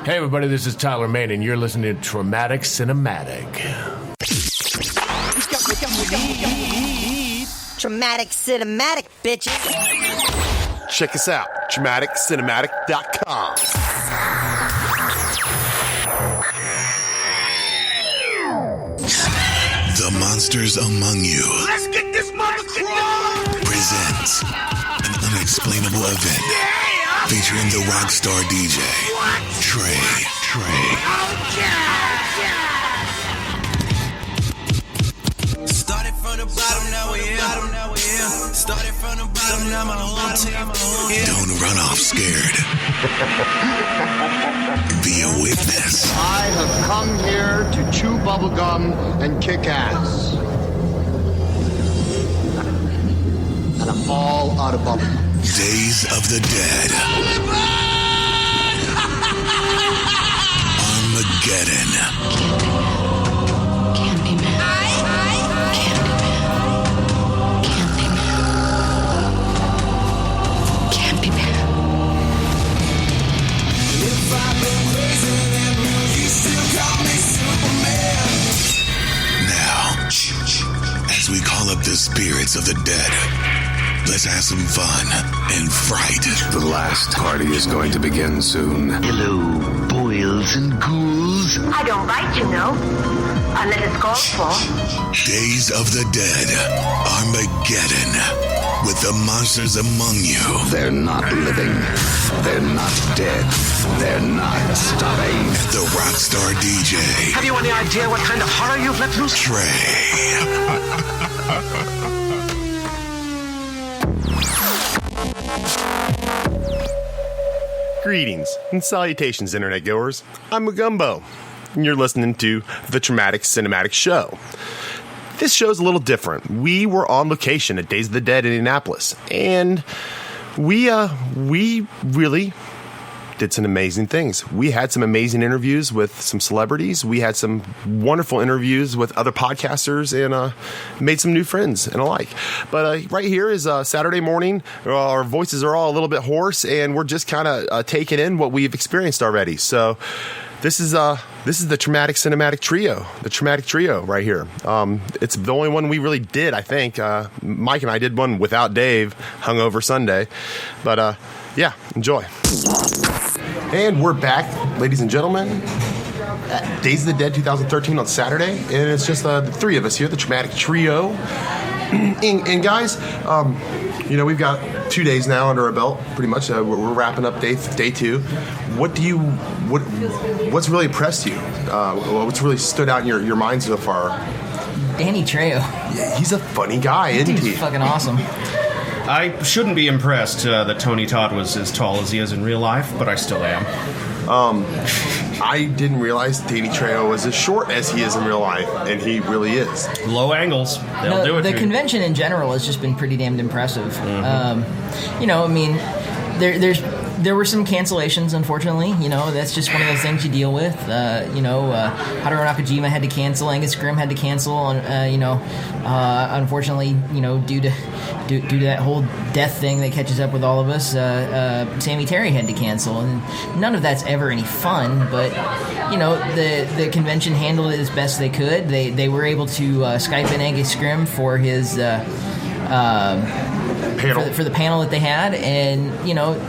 Hey everybody, this is Tyler Main, and you're listening to Traumatic Cinematic. Traumatic Cinematic, bitches. Check us out, traumaticcinematic.com. The Monsters Among You. Let's get this motherfucker Presents an unexplainable event featuring the rockstar DJ Trey. Started from the bottom, now we're here. Started from the bottom, now my whole team here. Don't run off scared. Be a witness. I have come here to chew bubblegum and kick ass. And I'm all out of bubblegum. Days of the Dead. Armageddon. Candyman. If I've been crazy, then you still call me Superman. Now, as we call up the spirits of the dead, let's have some fun and fright. The last party is going to begin soon. Hello, boils and ghouls. I don't bite, you know, unless it's called for. Days of the Dead, Armageddon, with the monsters among you. They're not living. They're not dead. They're not stopping. The rockstar DJ. Have you any idea what kind of horror you've let loose? Trey. Greetings and salutations, Internet goers. I'm Mugumbo, and you're listening to the Traumatic Cinematic Show. This show's a little different. We were on location at Days of the Dead in Indianapolis, and we really did some amazing things. We had some amazing interviews with some celebrities. We had some wonderful interviews with other podcasters and made some new friends and alike. But right here is Saturday morning. Our voices are all a little bit hoarse, and we're just kind of taking in what we've experienced already. So this is the Traumatic Cinematic Trio, the Traumatic Trio right here. It's the only one we really did, I think. Mike and I did one without Dave, hungover Sunday. But yeah, enjoy. And we're back, ladies and gentlemen, at Days of the Dead 2013 on Saturday. And it's just the three of us here, the Traumatic Trio. And guys, we've got 2 days now under our belt, pretty much. We're wrapping up day two. What's really impressed you? What's really stood out in your mind so far? Danny Trejo. Yeah, he's a funny guy, isn't he? He's fucking awesome. I shouldn't be impressed that Tony Todd was as tall as he is in real life, but I still am. I didn't realize Danny Trejo was as short as he is in real life, and he really is. Low angles, they'll do it. The convention in general has just been pretty damned impressive. Mm-hmm. There were some cancellations, unfortunately. That's just one of those things you deal with. Haruo Nakajima had to cancel. Angus Grimm had to cancel. Unfortunately, due to that whole death thing that catches up with all of us, Sammy Terry had to cancel. And none of that's ever any fun. But the convention handled it as best they could. They were able to Skype in Angus Grimm for his. For the panel that they had, and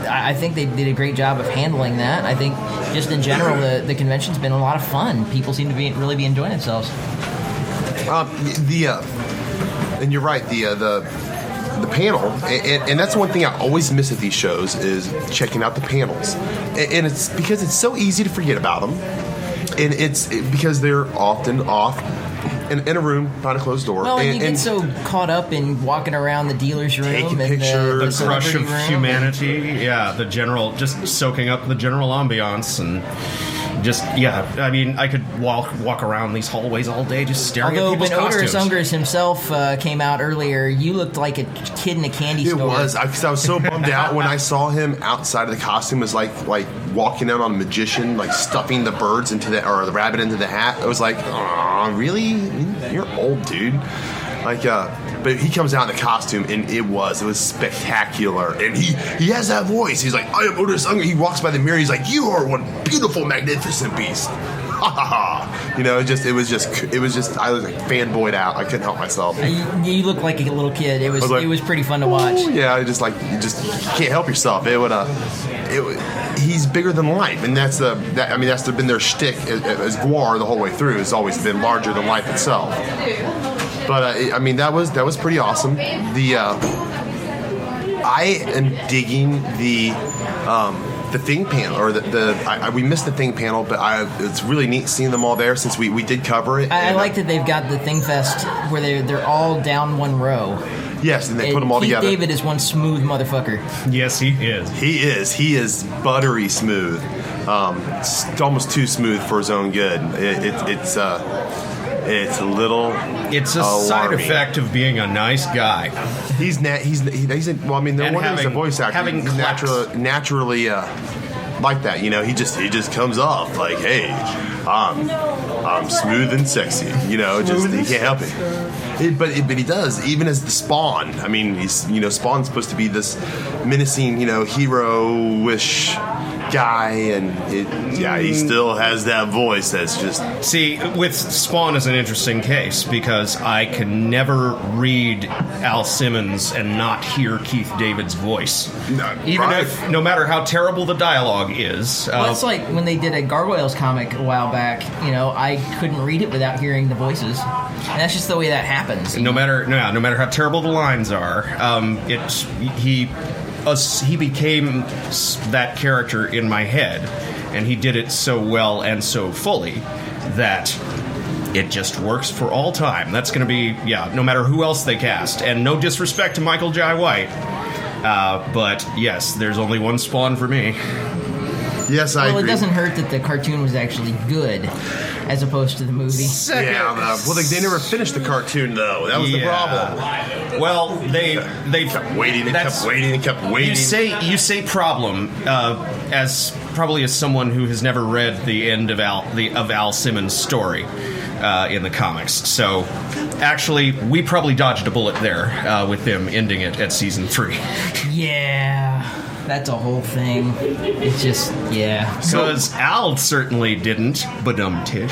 I think they did a great job of handling that. I think just in general the convention's been a lot of fun. People seem to really be enjoying themselves. And you're right, the panel, and that's one thing I always miss at these shows is checking out the panels, and it's because it's so easy to forget about them, and it's because they're often off in a room behind a closed door. Well, and you get so caught up in walking around the dealer's room taking and pictures, the crush of room. humanity. Yeah, just soaking up the general ambiance and. I could walk around these hallways all day just staring at people's costumes. Although when Oderus Unger's himself came out earlier, you looked like a kid in a candy store. It was. I was so bummed out when I saw him outside of the costume. It was like walking out on a magician, like stuffing the birds or the rabbit into the hat. I was like, oh, really? You're old, dude. But he comes out in the costume, and it was spectacular. And he has that voice. He's like, I am Otis Unger. He walks by the mirror. He's like, you are one beautiful, magnificent beast. Ha ha ha. You know, it was just. I was like fanboyed out. I couldn't help myself. You look like a little kid. It was pretty fun to watch. Yeah, you can't help yourself. He's bigger than life, and that's been their shtick as Gwar the whole way through. Has always been larger than life itself. But that was pretty awesome. I am digging the Thing panel, or we missed the Thing panel, but it's really neat seeing them all there since we did cover it. I like that they've got the Thing Fest where they're all down one row. Yes, and they put them all together. David is one smooth motherfucker. Yes, he is. He is buttery smooth. It's almost too smooth for his own good. It's a little. It's a alarming. side effect of being a nice guy. No wonder he's a voice actor. He's naturally like that. You know, he just comes off like, hey, I'm smooth and sexy. You know, he can't help it. But he does, even as the Spawn. I mean, Spawn's supposed to be this menacing, hero-ish guy, and he still has that voice that's just... See, with Spawn is an interesting case, because I can never read Al Simmons and not hear Keith David's voice. No matter how terrible the dialogue is. Well, it's like when they did a Gargoyles comic a while back, I couldn't read it without hearing the voices. And that's just the way that happens. No matter how terrible the lines are, he became that character in my head, and he did it so well and so fully that it just works for all time. That's going to be, no matter who else they cast. And no disrespect to Michael Jai White, but yes, there's only one Spawn for me. Yes, I agree. Well, it doesn't hurt that the cartoon was actually good, as opposed to the movie. They never finished the cartoon, though. That was the problem. Well, they kept waiting and kept waiting and kept waiting. You say problem as someone who has never read the end of Al Simmons' story in the comics. So actually, we probably dodged a bullet there with them ending it at season 3. Yeah. That's a whole thing. It's just, Because Al certainly didn't, tish.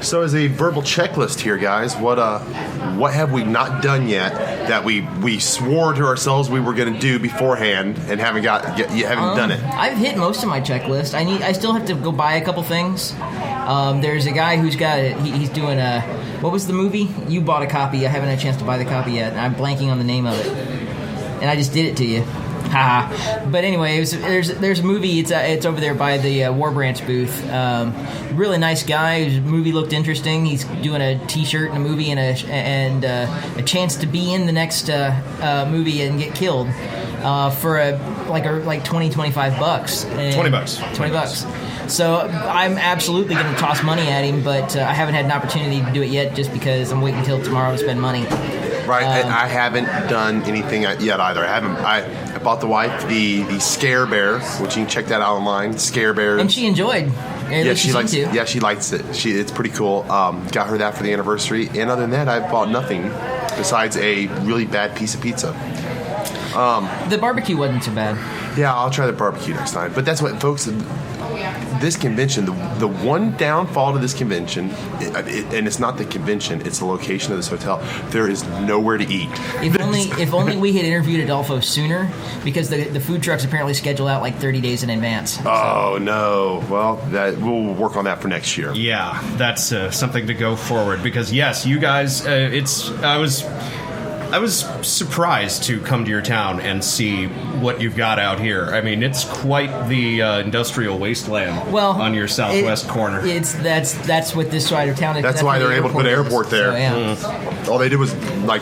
So as a verbal checklist here, guys, what have we not done yet that we swore to ourselves we were going to do beforehand and haven't done it? I've hit most of my checklist. I still have to go buy a couple things. There's a guy who's got it. He's doing what was the movie? You bought a copy. I haven't had a chance to buy the copy yet. I'm blanking on the name of it, and I just did it to you. But anyway, there's a movie. It's over there by the War Branch booth. Really nice guy. His movie looked interesting. He's doing a T-shirt and a movie and a chance to be in the next movie and get killed for like $20-25. $20. So I'm absolutely going to toss money at him, but I haven't had an opportunity to do it yet, just because I'm waiting until tomorrow to spend money. Right, I haven't done anything yet either. I bought the wife the Scare Bear, which you can check that out online. Scare Bear, and she enjoyed. She likes it. Yeah, she likes it. It's pretty cool. Got her that for the anniversary, and other than that, I bought nothing besides a really bad piece of pizza. The barbecue wasn't so bad. Yeah, I'll try the barbecue next time. But that's what, folks. This convention, the one downfall to this convention, and it's not the convention, it's the location of this hotel. There is nowhere to eat. If only we had interviewed Adolfo sooner, because the food trucks apparently schedule out like 30 days in advance. Oh, no. Well, we'll work on that for next year. Yeah, that's something to go forward, because yes, you guys, I was surprised to come to your town and see what you've got out here. I mean, it's quite the industrial wasteland on your southwest corner. That's what this side of town is. That's why they're able to put an airport there. So, yeah. All they did was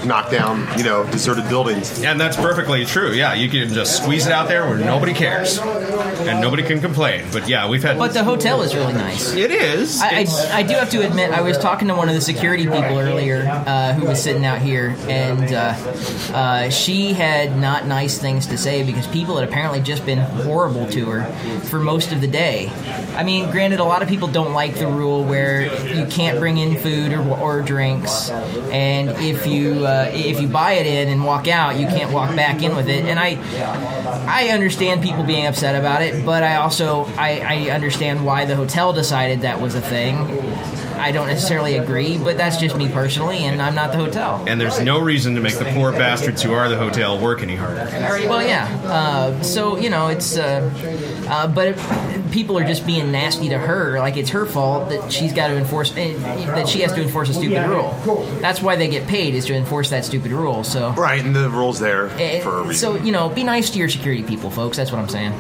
knock down, deserted buildings. And that's perfectly true. Yeah, you can just squeeze it out there where nobody cares and nobody can complain. But yeah, we've had. But the hotel is really nice. It is. I do have to admit, I was talking to one of the security people earlier who was sitting out here, and she had not nice things to say because people had apparently just been horrible to her for most of the day. I mean, granted, a lot of people don't like the rule where you can't bring in food or drinks, and if you buy it in and walk out, you can't walk back in with it. And I understand people being upset about it, but I also I understand why the hotel decided that was a thing. I don't necessarily agree, but that's just me personally, and I'm not the hotel. And there's no reason to make the poor bastards who are the hotel work any harder. Well, yeah. So, it's... but if people are just being nasty to her, like it's her fault that she's got to enforce... that she has to enforce a stupid rule. That's why they get paid, is to enforce that stupid rule, so... Right, and the rule's there for a reason. So, be nice to your security people, folks. That's what I'm saying.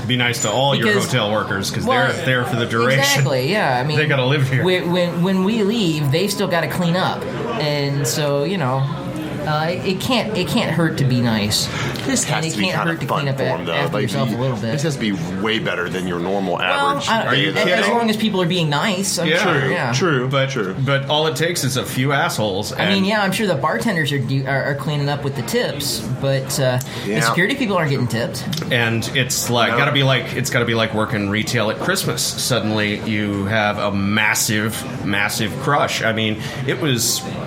Be nice to all your hotel workers, because they're there for the duration. Exactly, yeah. I mean... They gotta live here. When we leave, they've still got to clean up, and so it can't hurt to be nice. This has to be kind of fun for them, though. After yourself a little bit. This has to be way better than your normal average. Are you kidding? As long as people are being nice, I'm sure. Yeah, true. But all it takes is a few assholes. I mean, I'm sure the bartenders are cleaning up with the tips, but the security people aren't getting tipped. And it's like gotta be like working retail at Christmas. Suddenly you have a massive crush. I mean,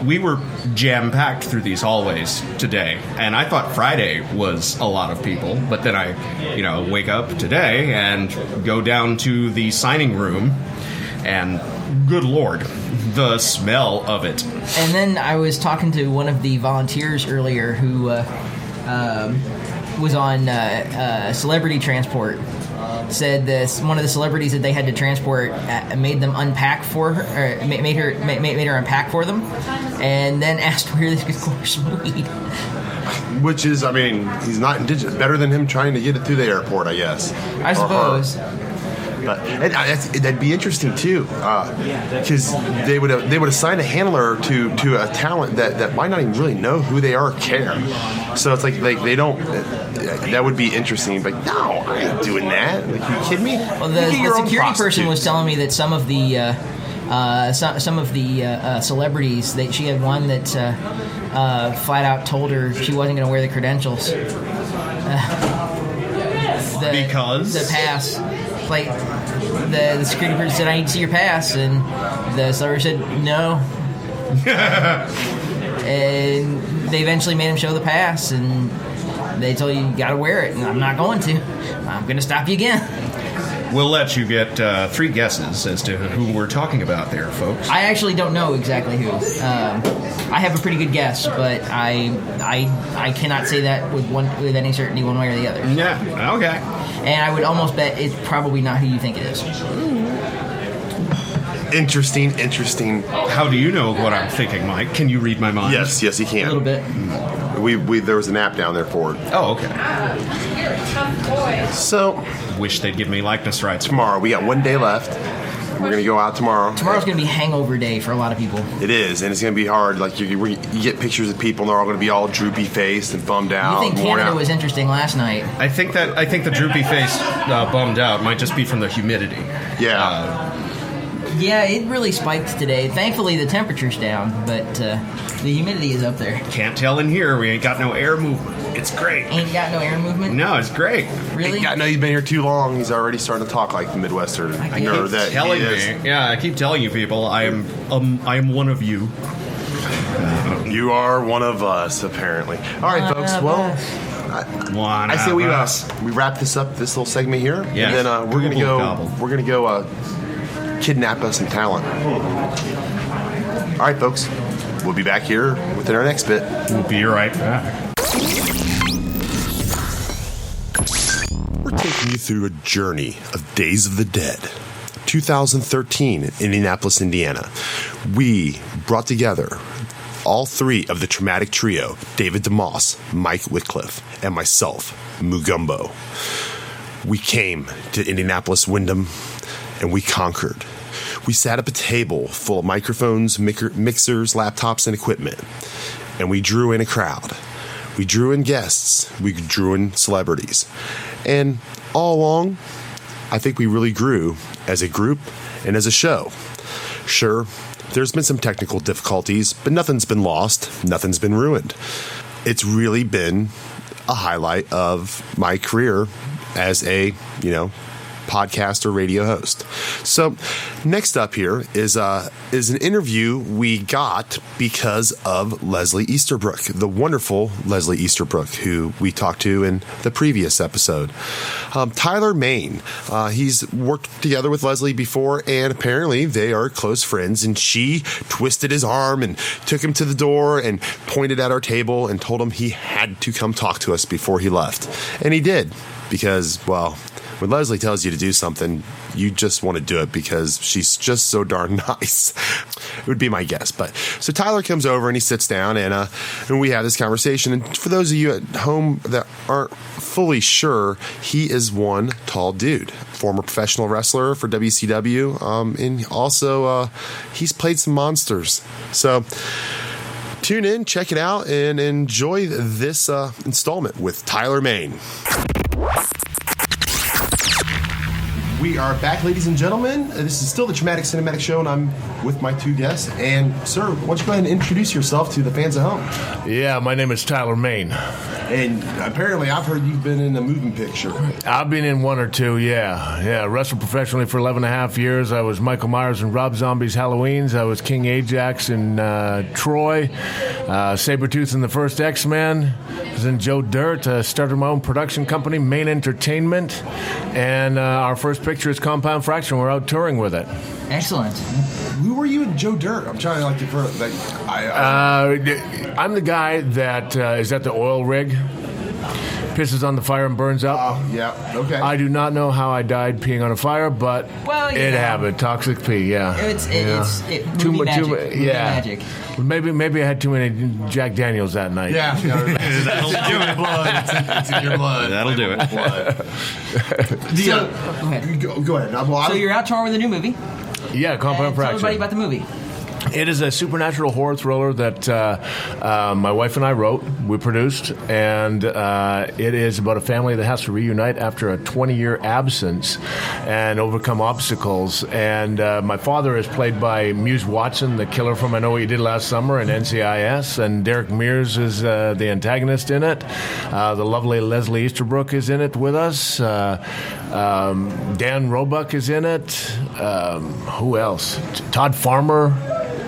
we were jam packed through these hallways today, and I thought Friday was a lot of people, but then I wake up today and go down to the signing room, and good Lord, the smell of it. And then I was talking to one of the volunteers earlier who was on celebrity transport. Said this one of the celebrities that they had to transport made them unpack for her, or made her unpack for them, and then asked where they could score some weed. Which is, I mean, he's not indigenous. Better than him trying to get it through the airport, I guess. I suppose. But that'd be interesting too, because they would assign a handler to a talent that might not even really know who they are or care. So it's like they don't. That would be interesting. But no, I ain't doing that. Like, you kidding me? Well, the security person was telling me that some of the celebrities, that she had one that flat out told her she wasn't going to wear the credentials. Because the pass. Like, the security person said, I need to see your pass, and the celebrity said, no. And they eventually made him show the pass, and they told you gotta wear it, and I'm not going to. I'm gonna stop you again. We'll let you get 3 guesses as to who we're talking about there, folks. I actually don't know exactly who. I have a pretty good guess, but I cannot say that with any certainty one way or the other. Yeah, okay. And I would almost bet it's probably not who you think it is. Interesting. How do you know what I'm thinking, Mike? Can you read my mind? Yes, he can. A little bit. There was an app down there for it. Oh, okay. So, wish they'd give me likeness rights. Tomorrow, we got 1 day left. We're going to go out tomorrow. Tomorrow's going to be hangover day for a lot of people. It is, and it's going to be hard. Like, you get pictures of people, and they're all going to be all droopy-faced and bummed out. You think Canada was interesting last night? I think the droopy face bummed out might just be from the humidity. Yeah. Yeah, it really spiked today. Thankfully, the temperature's down, but the humidity is up there. Can't tell in here. We ain't got no air movement. It's great. Ain't got no air movement? No, it's great. Really? I know you've been here too long. He's already starting to talk like the Midwestern. I keep telling you people, I am one of you. You are one of us, apparently. All right, folks. Well, I say we wrap this up, this little segment here, yes. And then we're gonna go kidnap us some talent. All right, folks. We'll be back here within our next bit. We'll be right back. We're taking you through a journey of Days of the Dead. 2013 in Indianapolis, Indiana. We brought together all 3 of the Traumatic Trio, David DeMoss, Mike Whitcliffe, and myself, Mugumbo. We came to Indianapolis Wyndham, and we conquered. We sat up a table full of microphones, mixers, laptops, and equipment, and we drew in a crowd. We drew in guests. We drew in celebrities. And all along, I think we really grew as a group and as a show. Sure, There's been some technical difficulties, but nothing's been lost. Nothing's been ruined. It's really been a highlight of my career as a, podcast or radio host. So next up here is an interview we got because of Leslie Easterbrook, the wonderful Leslie Easterbrook, who we talked to in the previous episode. Tyler Main, he's worked together with Leslie before, and apparently they are close friends, and she twisted his arm and took him to the door and pointed at our table and told him he had to come talk to us before he left. And he did, because, well, when Leslie tells you to do something, you just want to do it because she's just so darn nice. It would be my guess. But so Tyler comes over and he sits down and we have this conversation. And for those of you at home that aren't fully sure, he is one tall dude, former professional wrestler for WCW, and also he's played some monsters. So tune in, check it out, and enjoy this installment with Tyler Main. We are back, ladies and gentlemen. This is still the Traumatic Cinematic Show, and I'm with my two guests. And, sir, why don't you go ahead and introduce yourself to the fans at home? Yeah, my name is Tyler Main. And apparently I've heard you've been in a moving picture. I've been in one or two, yeah. Wrestled professionally for 11 and a half years. I was Michael Myers in Rob Zombie's Halloweens. I was King Ajax in Troy. Sabretooth in the first X-Men. I was in Joe Dirt. Started my own production company, Main Entertainment. And our first picture is Compound Fracture. We're out touring with it. Excellent. Who were you in Joe Dirt? I'm trying to I'm the guy that is at the oil rig, pisses on the fire and burns up. Oh, yeah, okay. I do not know how I died peeing on a fire, but it happened. Toxic pee, yeah. It's movie magic. Maybe I had too many Jack Daniels that night. Yeah. That'll do it. It's in your blood. That'll do it. Go ahead. Go ahead. So you're out touring with a new movie. Yeah, Compound Fracture. Tell everybody about the movie. It is a supernatural horror thriller that my wife and I wrote, we produced, and it is about a family that has to reunite after a 20-year absence and overcome obstacles. And my father is played by Muse Watson, the killer from I Know What You Did Last Summer and NCIS, and Derek Mears is the antagonist in it. The lovely Leslie Easterbrook is in it with us. Dan Roebuck is in it. Who else? Todd Farmer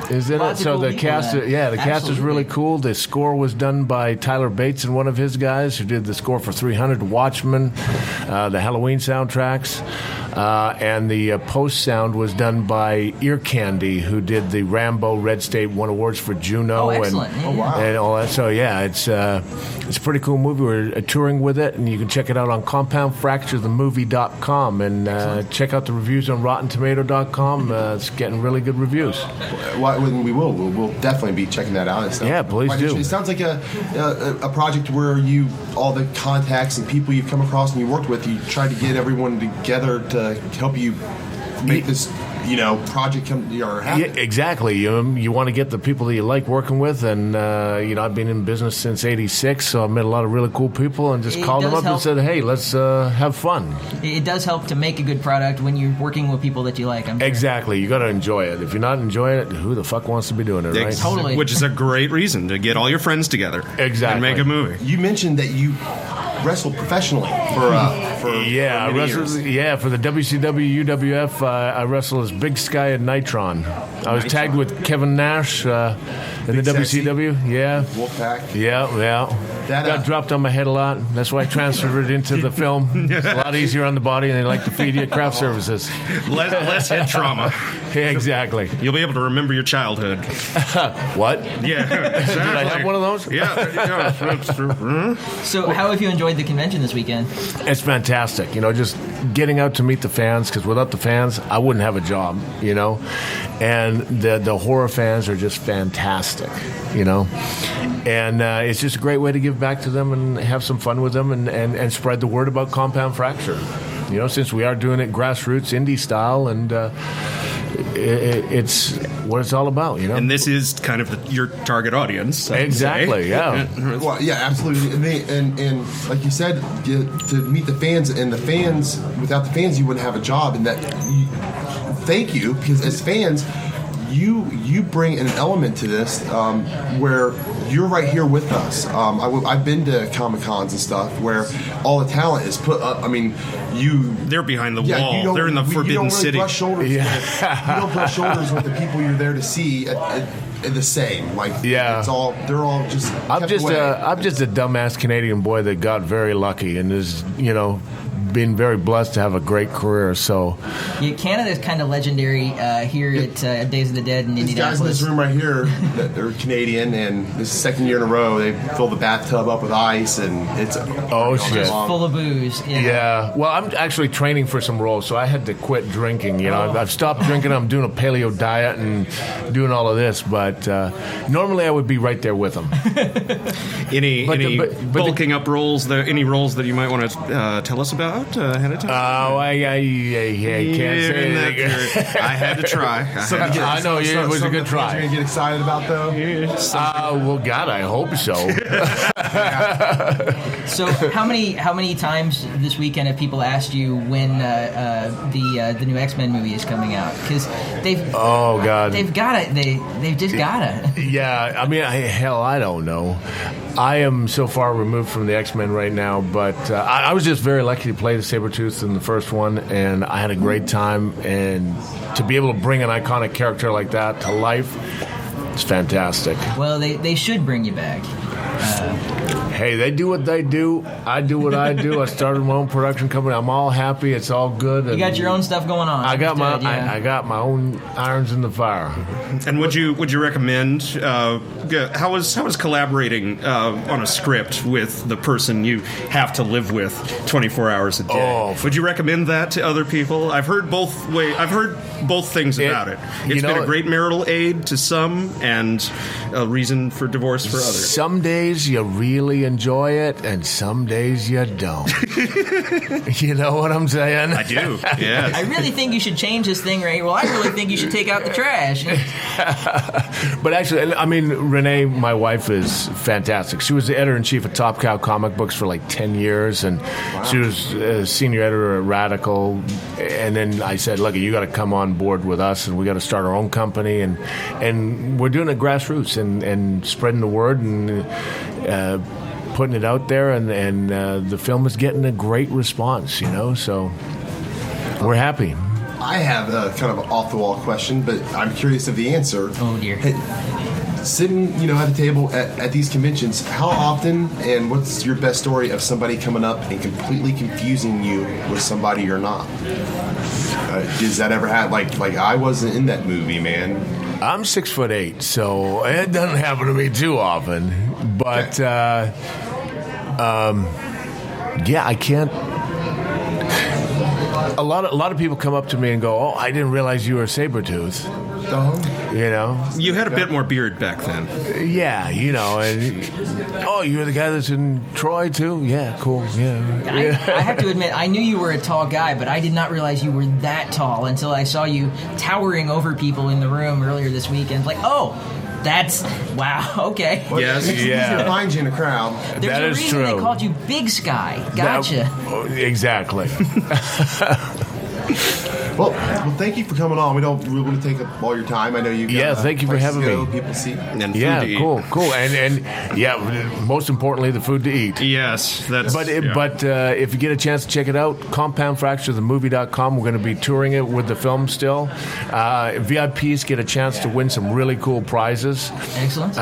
is in it. So the cast, cast is really cool. The score was done by Tyler Bates and one of his guys who did the score for 300, Watchmen, the Halloween soundtracks. And the post sound was done by Ear Candy, who did the Rambo Red State won awards for Juno. Oh, excellent. And all that. So yeah, it's a pretty cool movie. We're touring with it, and you can check it out on compoundfracturethemovie.com and check out the reviews on RottenTomato.com. It's getting really good reviews. We'll definitely be checking that out. Yeah, please do. It sounds like a project where all the contacts and people you've come across and you worked with, you tried to get everyone together to help you make this project come or happen. Yeah, exactly. You want to get the people that you like working with, and I've been in business since '86, so I've met a lot of really cool people, and just called them up and said, "Hey, let's have fun." It does help to make a good product when you're working with people that you like. I'm sure. Exactly. You got to enjoy it. If you're not enjoying it, who the fuck wants to be doing it, right? Totally. Which is a great reason to get all your friends together. Exactly. And make a movie. You mentioned that you wrestled professionally for many years. For the WCW UWF, I wrestled as Big Sky and Nitron. I was tagged with Kevin Nash in the WCW. Yeah. Wolfpack. Yeah. Got dropped on my head a lot. That's why I transferred it into the film. It's a lot easier on the body, and they like to feed you craft services. Less head trauma. Yeah, exactly. You'll be able to remember your childhood. What? Yeah, exactly. Did I have one of those? Yeah. So how have you enjoyed the convention this weekend? It's fantastic. Just getting out to meet the fans, because without the fans, I wouldn't have a job, And the horror fans are just fantastic, And it's just a great way to give back to them and have some fun with them and spread the word about Compound Fracture. Since we are doing it grassroots, indie style, and it's what it's all about, And this is kind of your target audience. Exactly, yeah. Well, yeah, absolutely. And like you said, to meet the fans, and the fans, without the fans, you wouldn't have a job. And thank you, because as fans, you bring an element to this where you're right here with us. I've been to Comic-Cons and stuff where all the talent is put up. I mean, they're behind the wall. They're in the Forbidden City. You don't brush shoulders with the people you're there to see the same. Like, it's all, they're all just. I'm just a dumbass Canadian boy that got very lucky and is, been very blessed to have a great career. So, Canada's kind of legendary here at Days of the Dead in Indianapolis. Guys in this room right here, they're Canadian, and this is the second year in a row they fill the bathtub up with ice, and it's shit, full of booze. Yeah. Well, I'm actually training for some roles, so I had to quit drinking. I've stopped drinking. I'm doing a paleo diet and doing all of this, but normally I would be right there with them. Any bulking up roles? Any roles that you might want to tell us about ahead of time? Oh, I can't say anything. I had to try. I know it was a good try. You're gonna get excited about though? Well, God, I hope so. So, how many times this weekend have people asked you when the new X-Men movie is coming out? Because they've got it. They've just got it. Yeah, I mean, I don't know. I am so far removed from the X-Men right now, but I was just very lucky to play the Sabretooth in the first one, and I had a great time. And to be able to bring an iconic character like that to life, it's fantastic. Well, they should bring you back. Hey, they do what they do. I do what I do. I started my own production company. I'm all happy. It's all good. You got your own stuff going on. I got my own irons in the fire. And would you recommend? How was collaborating on a script with the person you have to live with 24 hours a day? Oh, would you recommend that to other people? I've heard both things about it. It's been a great marital aid to some and a reason for divorce for others. Some days you really enjoy it, and some days you don't. You know what I'm saying? I do, yeah. I really think you should change this thing right here. Well, I really think you should take out the trash. But actually, I mean, Renee, my wife, is fantastic. She was the editor-in-chief of Top Cow Comic Books for like 10 years, and she was a senior editor at Radical. And then I said, look, you got to come on board with us, and we got to start our own company. And we're doing it grassroots and spreading the word and putting it out there, and the film is getting a great response, so we're happy. I have a kind of an off-the-wall question, but I'm curious of the answer. Oh, dear. Sitting, at the table at these conventions, how often, and what's your best story of somebody coming up and completely confusing you with somebody you're not? Does that ever happen? Like I wasn't in that movie, man. I'm 6'8", so it doesn't happen to me too often. But I can't. A lot of people come up to me and go, "Oh, I didn't realize you were a Sabretooth." You had a bit more beard back then. Yeah, and you're the guy that's in Troy too? Yeah, cool. Yeah. I have to admit, I knew you were a tall guy, but I did not realize you were that tall until I saw you towering over people in the room earlier this weekend. Like, that's wow. Okay. Well, yes. It's easier to find you in a crowd. There's a reason they called you Big Sky. Gotcha. Exactly. Well, thank you for coming on. We want to take up all your time. I know you. Thank you for having me. People see. And food to eat. Cool. And most importantly, the food to eat. Yes, that's. But if you get a chance to check it out, CompoundFractureTheMovie.com. We're going to be touring it with the film still. VIPs get a chance to win some really cool prizes. Excellent.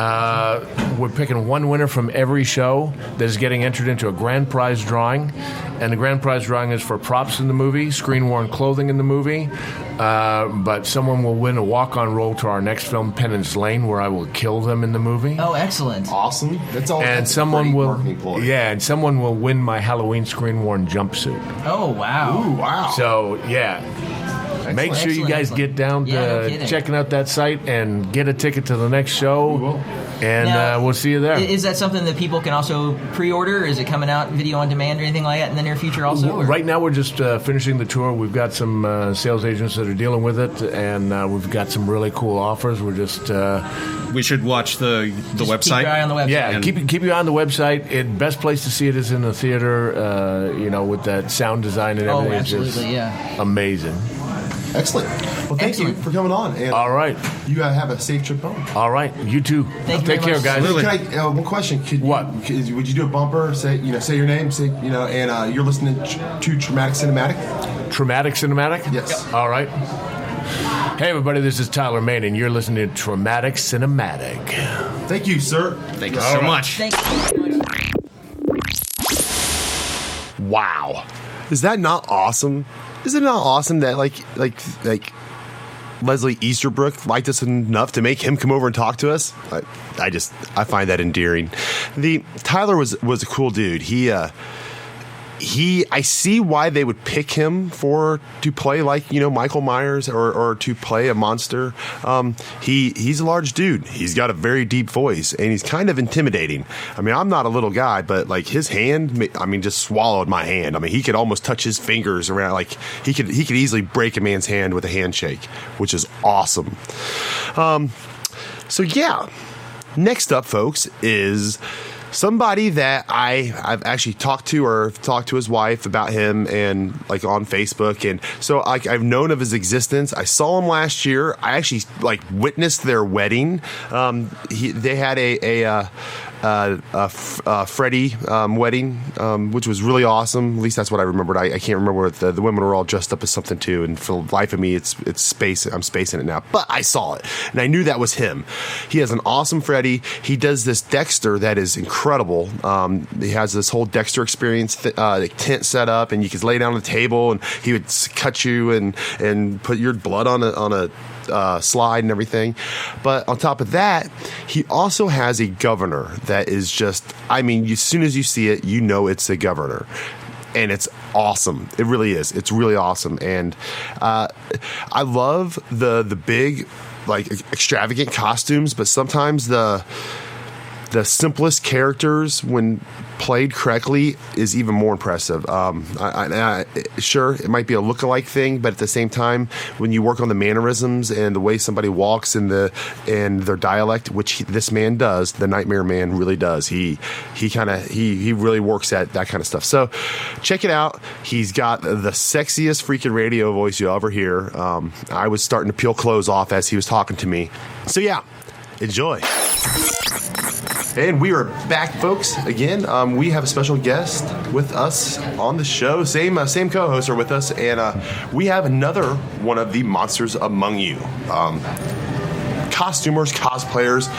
We're picking one winner from every show that is getting entered into a grand prize drawing. And the grand prize drawing is for props in the movie, screen-worn clothing in the movie. But someone will win a walk-on role to our next film, Penance Lane, where I will kill them in the movie. Oh, excellent! Awesome. That's all. And someone will, and someone will win my Halloween screen-worn jumpsuit. Oh, wow! Ooh, wow! So make sure you guys get down to checking out that site and get a ticket to the next show. And we'll see you there. Is that something that people can also pre-order? Is it coming out video on demand or anything like that in the near future also? Right now we're just finishing the tour. We've got some sales agents that are dealing with it, and we've got some really cool offers. We're just... we should watch the website. Keep your eye on the website. Yeah, keep your eye on the website. Best place to see it is in the theater, with that sound design and everything. Oh, absolutely, it's just amazing. Excellent. Well, thank you for coming on. And all right. You have a safe trip home. All right. You too. Take care, guys. One question. Would you do a bumper? Say your name. And you're listening to Traumatic Cinematic. Traumatic Cinematic? Yes. All right. Hey, everybody. This is Tyler Main, and you're listening to Traumatic Cinematic. Thank you, sir. Thank you so much. Thank you. Wow. Is that not awesome? Is it not awesome that like Leslie Easterbrook liked us enough to make him come over and talk to us? I find that endearing. Tyler was a cool dude. I see why they would pick him to play Michael Myers or to play a monster. He's a large dude. He's got a very deep voice and he's kind of intimidating. I mean, I'm not a little guy, but like his hand, just swallowed my hand. I mean, he could almost touch his fingers around. Like he could easily break a man's hand with a handshake, which is awesome. So yeah, next up, folks, is somebody that I've actually talked to his wife about him and on Facebook, and so I've known of his existence. I saw him last year. I actually witnessed their wedding. They had a Freddie wedding, which was really awesome. At least that's what I remembered. I can't remember what the women were all dressed up as something too, and for the life of me, it's space. I'm spacing it now, but I saw it and I knew that was him. He has an awesome Freddie. He does this Dexter that is incredible. He has this whole Dexter experience tent set up, and you could lay down on the table, and he would cut you and put your blood on a slide and everything. But on top of that, he also has a governor that is just, as soon as you see it, you know it's a governor. And it's awesome. It really is. It's really awesome. And I love the big, extravagant costumes, but sometimes the simplest characters, when played correctly, is even more impressive. Sure, it might be a look-alike thing, but at the same time, when you work on the mannerisms and the way somebody walks and their dialect, which this man does, the Nightmare Man really does. He really works at that kind of stuff. So check it out. He's got the sexiest freaking radio voice you'll ever hear. I was starting to peel clothes off as he was talking to me. So yeah, enjoy. And we are back, folks. Again, we have a special guest with us on the show. Same co-hosts are with us, and we have another one of the monsters among you. Costumers, cosplayers,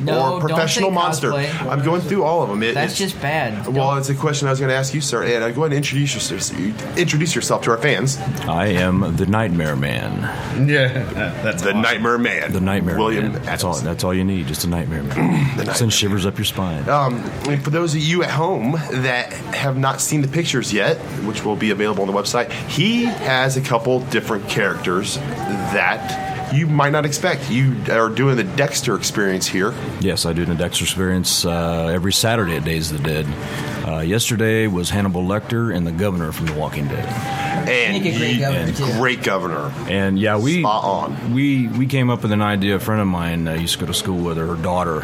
or professional monster. I'm going through all of them. That's just bad. Well, it's a question I was going to ask you, sir. And go ahead and introduce yourself to our fans. I am the Nightmare Man. Yeah, that's the awesome. Nightmare Man. The Nightmare William Man. That's all you need. Just a Nightmare Man. Send shivers up your spine. For those of you at home that have not seen the pictures yet, which will be available on the website, he has a couple different characters that you might not expect. You are doing the Dexter experience here. Yes, I do the Dexter experience every Saturday at Days of the Dead. Yesterday was Hannibal Lecter and the Governor from The Walking Dead. And great governor. And yeah, spot on. We came up with an idea. A friend of mine used to go to school with her daughter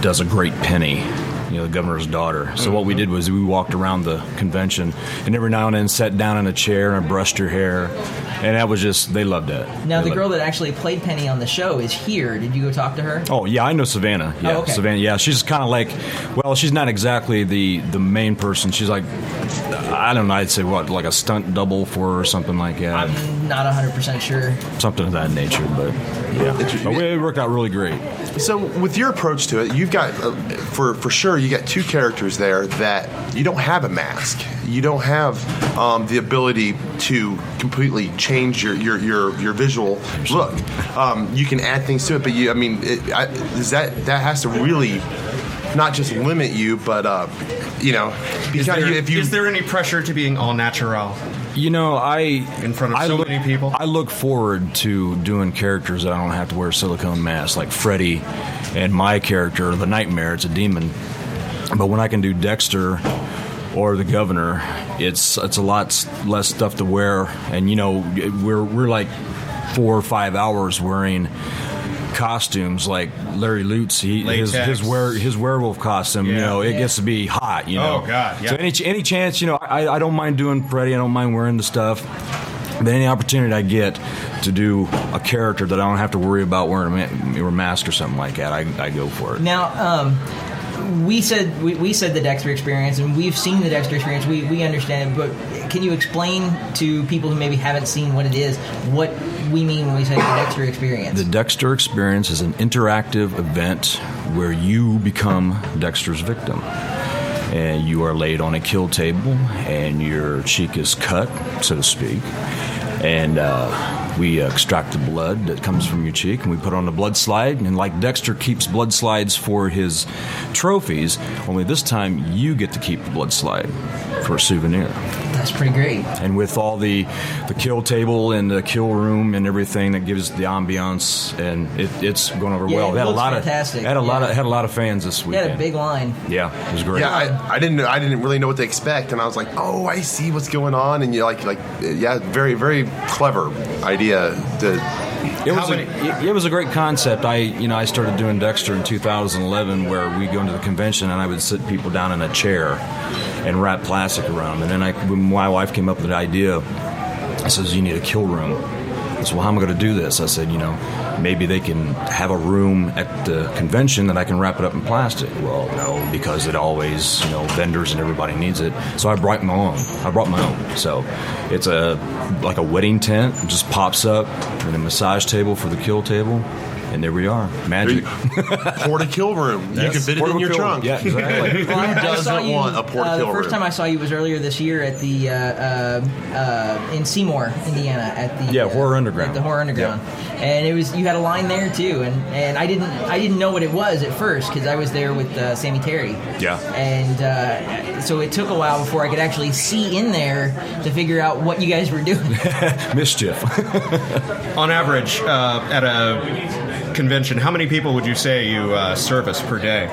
does a great Penny. The governor's daughter. So what we did was we walked around the convention, and every now and then sat down in a chair and brushed her hair, and that was just, they loved that. Now, the girl that actually played Penny on the show is here. Did you go talk to her? Oh, yeah, I know Savannah. Yeah, okay. Savannah, yeah. She's kind of she's not exactly the main person. She's like, I don't know, I'd say like a stunt double for her or something like that. I'm not 100% sure. Something of that nature, but yeah. But it worked out really great. So with your approach to it, you've got, for sure, you got two characters there that you don't have a mask. You don't have the ability to completely change your visual look. You can add things to it, but that has to really not just limit you, but is there any pressure to being all natural? In front of so many people? I look forward to doing characters that I don't have to wear silicone masks, like Freddy and my character, the Nightmare. It's a demon. But when I can do Dexter or the Governor, it's a lot less stuff to wear. And, we're like 4 or 5 hours wearing costumes like Larry Lutz. His werewolf costume, it gets to be hot, Oh God, yeah. So any chance, I don't mind doing Freddy. I don't mind wearing the stuff. But any opportunity I get to do a character that I don't have to worry about wearing a mask or something like that, I go for it. Now, we said the Dexter experience, and we've seen the Dexter experience. We understand it, but can you explain to people who maybe haven't seen what it is, what we mean when we say the Dexter experience? The Dexter experience is an interactive event where you become Dexter's victim. And you are laid on a kill table, and your cheek is cut, so to speak. And we extract the blood that comes from your cheek, and we put on the blood slide. And like Dexter keeps blood slides for his trophies, only this time you get to keep the blood slide for a souvenir. That's pretty great. And with all the kill table and the kill room and everything, that gives the ambiance, and it's going over well. It looks fantastic. Had a lot of fans this weekend. You had a big line. Yeah, it was great. Yeah, I didn't really know what to expect, and I was like, oh, I see what's going on, and you're yeah, very, very clever idea. It was a great concept. I started doing Dexter in 2011, where we go into the convention and I would sit people down in a chair and wrap plastic around them. And then when my wife came up with the idea, I says, you need a kill room. I said, well, how am I going to do this? I said, maybe they can have a room at the convention that I can wrap it up in plastic. Well, no, because it always, vendors and everybody needs it. So I brought my own. So it's like a wedding tent. It just pops up, and a massage table for the kill table. And there we are. Magic. Porta-kill room. You can fit it in your trunk. Yeah, exactly. Who doesn't want a porta-kill room? The first time I saw you was earlier this year at the in Seymour, Indiana, at the Horror Underground. At the Horror Underground, and you had a line there too, and I didn't know what it was at first because I was there with Sammy Terry. Yeah. And so it took a while before I could actually see in there to figure out what you guys were doing. Mischief. On average, at a convention, how many people would you say you service per day?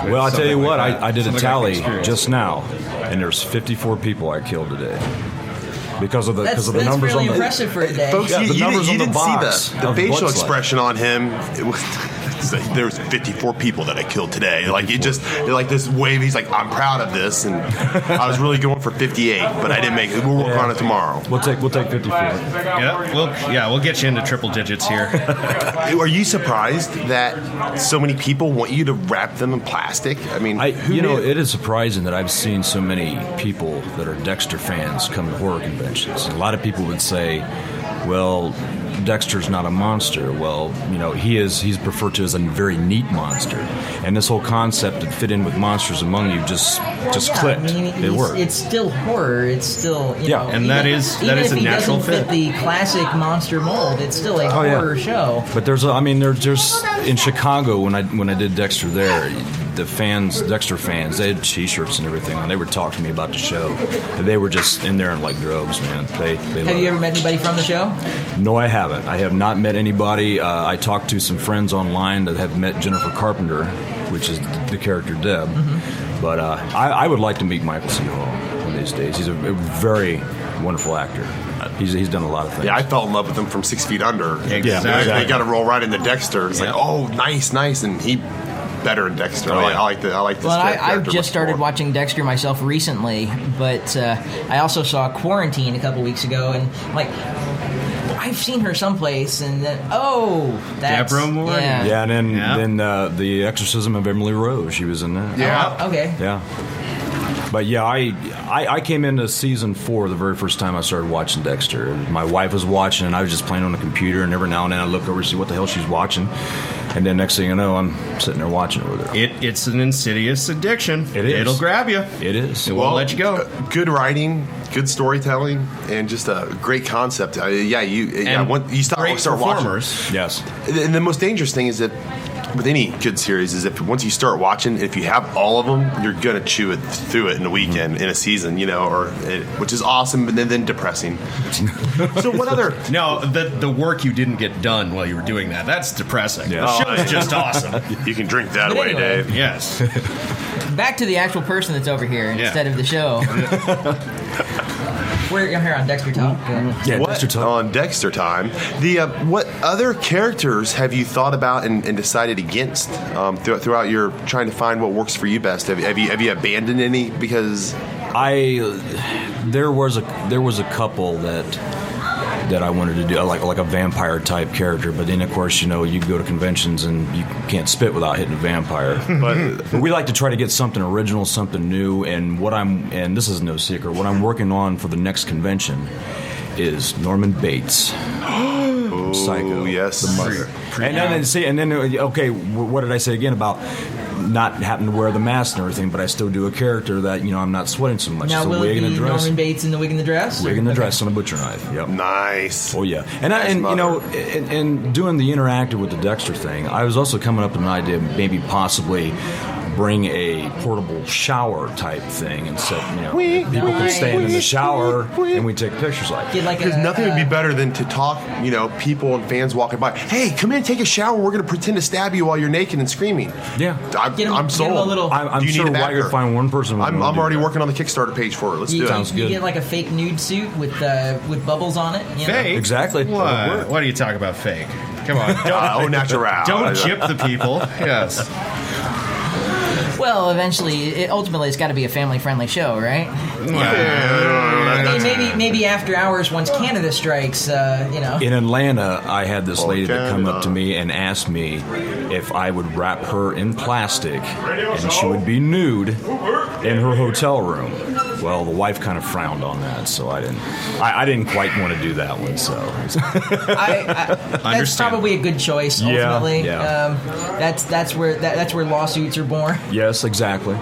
Well, I tell you what, I did a tally like just now, and there's 54 people I killed today. Because of the numbers that's really on the impressive for a day. Folks, the numbers on the didn't box see the of facial blood expression on him. It was, there's 54 people that I killed today. Like this wave. He's like, I'm proud of this, and I was really going for 58, but I didn't make it. We'll work on it tomorrow. We'll take 54. We'll get you into triple digits here. Are you surprised that so many people want you to wrap them in plastic? I mean, it is surprising that I've seen so many people that are Dexter fans come to horror conventions. A lot of people would say, well, Dexter's not a monster. Well, he's referred to as a very neat monster. And this whole concept to fit in with Monsters Among You just clicked. I mean, it worked. It's still horror. It's still, and that is a natural fit. Even if he doesn't fit the classic monster mold, it's still a horror show. But there's in Chicago when I did Dexter there, the fans, Dexter fans, they had T-shirts and everything on. They would talk to me about the show, and they were just in there in like droves, man. They have you ever met anybody from the show? No, I haven't. I have not met anybody. I talked to some friends online that have met Jennifer Carpenter, which is the character Deb. Mm-hmm. But I would like to meet Michael C. Hall one of these days. He's a very wonderful actor. He's done a lot of things. Yeah, I fell in love with him from 6 Feet Under. Exactly. They got to roll right into Dexter. It's like, oh, nice, and he better in Dexter. I like this. Well, I've just started watching Dexter myself recently, but I also saw Quarantine a couple weeks ago, and I've seen her someplace, and then that's Deborah Moore. Yeah, and then The Exorcism of Emily Rose. She was in that. Yeah. Okay. Yeah. But yeah, I came into season 4 the very first time I started watching Dexter. My wife was watching, and I was just playing on the computer, and every now and then I look over to see what the hell she's watching. And then next thing you know, I'm sitting there watching it with her. It's an insidious addiction. It is. It'll grab you. It is. It won't let you go. Good writing, good storytelling, and just a great concept. You start watching. Yes. And the most dangerous thing is that with any good series is if once you start watching, if you have all of them, you're gonna chew it through it in a weekend, in a season, which is awesome, but then depressing. So what other? No, the work you didn't get done while you were doing that's depressing. Yeah. The show's just awesome. You can drink that away, Dave. Yes. Back to the actual person that's over here instead of the show. We're here on Dexter Talk. Dexter Talk. On Dexter Time. What other characters have you thought about and decided against throughout your trying to find what works for you best? Have you abandoned any? Because there was a couple that that I wanted to do, like a vampire type character. But then, of course, you go to conventions and you can't spit without hitting a vampire. But we like to try to get something original, something new. And this is no secret, what I'm working on for the next convention is Norman Bates. Psycho. Yes. The mother. And then, okay, what did I say again about not having to wear the mask and everything, but I still do a character that, I'm not sweating so much. Now, so will wig it and be a dress. Norman Bates in the wig and the dress? Wig and the dress on a butcher knife. Yep. Nice. Oh, yeah. And doing the interactive with the Dexter thing, I was also coming up with an idea, maybe possibly bring a portable shower type thing and set, people can stand in the shower and we take pictures like that. Because nothing would be better than to talk, people and fans walking by. Hey, come in, take a shower. We're going to pretend to stab you while you're naked and screaming. Yeah, I'm sold. I'm sure I could find one person. I'm already working on the Kickstarter page for it. Let's do it. Sounds good. You get like a fake nude suit with bubbles on it. Fake? Exactly. What are you talking about? Fake? Come on. Au natural. Don't chip the people. Yes. Well, eventually, ultimately, it's got to be a family-friendly show, right? Maybe after hours, once Canada strikes, In Atlanta, I had this lady that come up to me and asked me if I would wrap her in plastic and she would be nude in her hotel room. Well, the wife kind of frowned on that, so I didn't quite want to do that one. So that's probably a good choice. Ultimately, that's where lawsuits are born. Yes, exactly.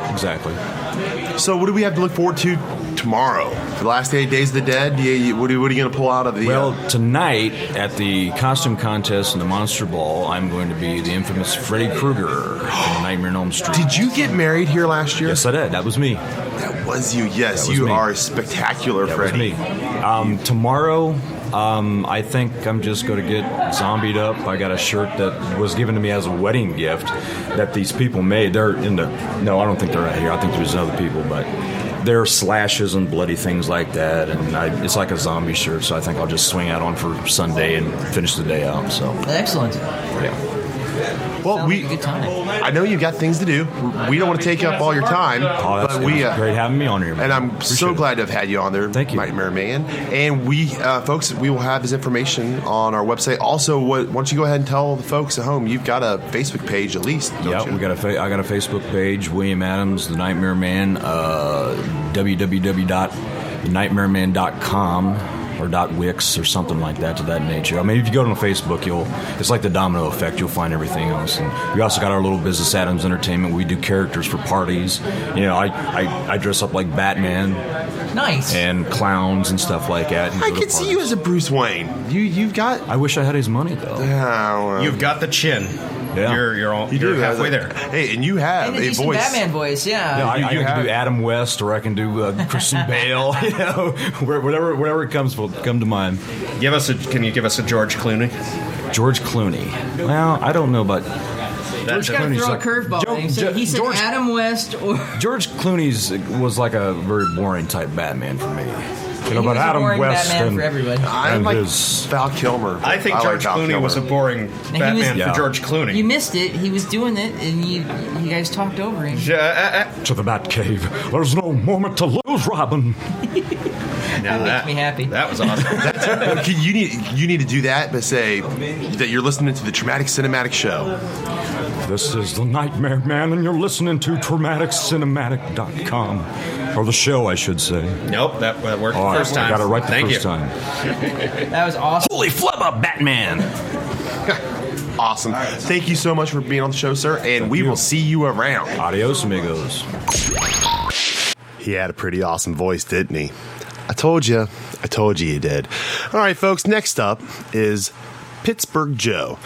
So, what do we have to look forward to tomorrow? The last 8 Days of the Dead? What are you going to pull out of the... Well, tonight at the costume contest in the Monster Ball, I'm going to be the infamous Freddy Krueger from Nightmare on Elm Street. Did you get married here last year? Yes, I did. That was me. That was you. Yes, you are spectacular, Freddy. That was me. Tomorrow, I think I'm just going to get zombied up. I got a shirt that was given to me as a wedding gift that these people made. No, I don't think they're out here. I think there's other people, but there are slashes and bloody things like that, and it's like a zombie shirt, so I think I'll just swing out on for Sunday and finish the day out. So excellent. Yeah. Well, Sounds like a good time. I know you've got things to do. We don't want to take up all your time. But great having me on here, man. And I'm so glad to have had you on there. Thank you, Nightmare Man. And we, folks, we will have his information on our website. Also, why don't you go ahead and tell the folks at home you've got a Facebook page at least? Don't you? I got a Facebook page, William Adams, the Nightmare Man. www.nightmareman.com or .wix or something like that to that nature. I mean, if you go on Facebook, it's like the domino effect. You'll find everything else. And we also got our little business, Adams Entertainment. We do characters for parties. I dress up like Batman. Nice. And clowns and stuff like that. I could see you as a Bruce Wayne. You've got... I wish I had his money, though. You've got the chin. Yeah. You're halfway there. Hey, and you have a voice. Batman voice, yeah. I can do Adam West, or I can do Christian Bale. Whatever comes will come to mind. Can you give us a George Clooney? George Clooney. Well, I don't know about. George got to throw a curveball. He said Adam West or George Clooney's was like a very boring type Batman for me. But Adam West Batman for everybody. I like Val Kilmer. I think George Clooney was a boring Batman for George Clooney. You missed it. He was doing it, and you guys talked over him. To the Batcave. There's no moment to lose, Robin. That makes me happy. That was awesome. You need to do that, but say that you're listening to the Traumatic Cinematic Show. This is the Nightmare Man, and you're listening to TraumaticCinematic.com. Or the show, I should say. Nope, that worked the first time. I got it right the first time. That was awesome. Holy flubba, Batman! Awesome. Thank you so much for being on the show, sir, and we will see you around. Adios, amigos. He had a pretty awesome voice, didn't he? I told you he did. All right, folks, next up is Pittsburgh Joe.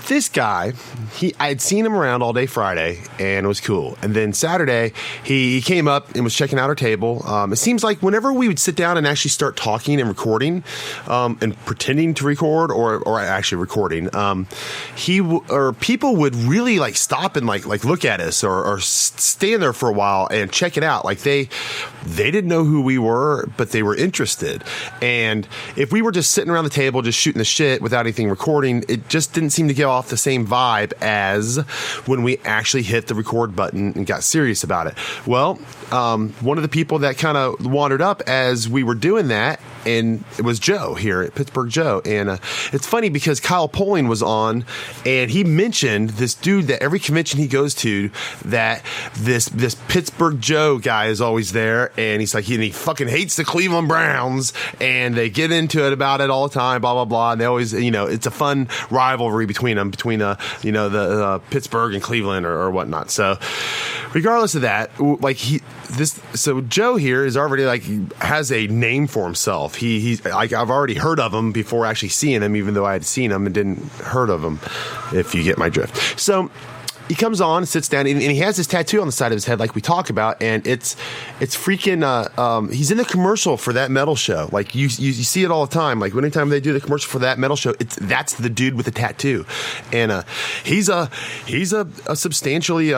This guy, I had seen him around all day Friday, and it was cool. And then Saturday, he came up and was checking out our table. It seems like whenever we would sit down and actually start talking and recording, and pretending to record, or actually recording, people would really like stop and like look at us or stand there for a while and check it out. Like they didn't know who we were, but they were interested. And if we were just sitting around the table just shooting the shit without anything recording, it just didn't seem to give off the same vibe as when we actually hit the record button and got serious about it. Well, one of the people that kind of wandered up as we were doing that and it was Joe here at Pittsburgh Joe. And it's funny because Kyle Poling was on, and he mentioned this dude that every convention he goes to, that this Pittsburgh Joe guy is always there, and he's like, he fucking hates the Cleveland Browns, and they get into it about it all the time, blah blah blah, and they always, it's a fun rivalry between them, between the Pittsburgh and Cleveland or whatnot. So regardless of that, so Joe here is already has a name for himself. He's like, I've already heard of him before actually seeing him, even though I had seen him and didn't heard of him, if you get my drift. So he comes on and sits down, and he has this tattoo on the side of his head, like we talk about, and it's freaking. He's in the commercial for that metal show. Like you see it all the time. Like anytime they do the commercial for that metal show, that's the dude with the tattoo, and he's a substantially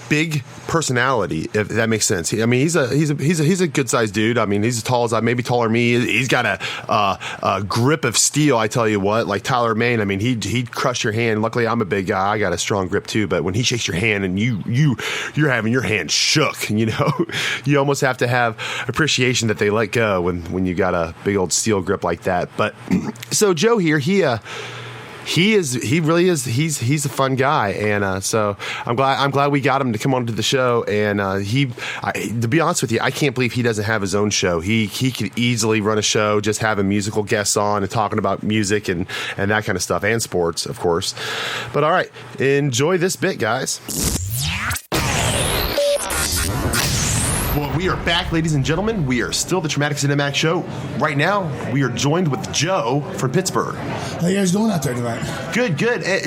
big personality, if that makes sense. I mean, he's a good sized dude. I mean, he's as tall as maybe taller than me. He's got a grip of steel. I tell you what, like Tyler Main. I mean, he'd crush your hand. Luckily, I'm a big guy. I got a strong grip too. But when he shakes your hand and you're having your hand shook, you almost have to have appreciation that they let go when you got a big old steel grip like that. But so Joe here, he really is. He's a fun guy, and so I'm glad we got him to come onto the show. And to be honest with you, I can't believe he doesn't have his own show. He could easily run a show, just having musical guests on and talking about music and that kind of stuff, and sports, of course. But all right, enjoy this bit, guys. Well, we are back, ladies and gentlemen. We are still the Traumatic Cinematic Show. Right now, we are joined with Joe from Pittsburgh. How you guys doing out there tonight? Good.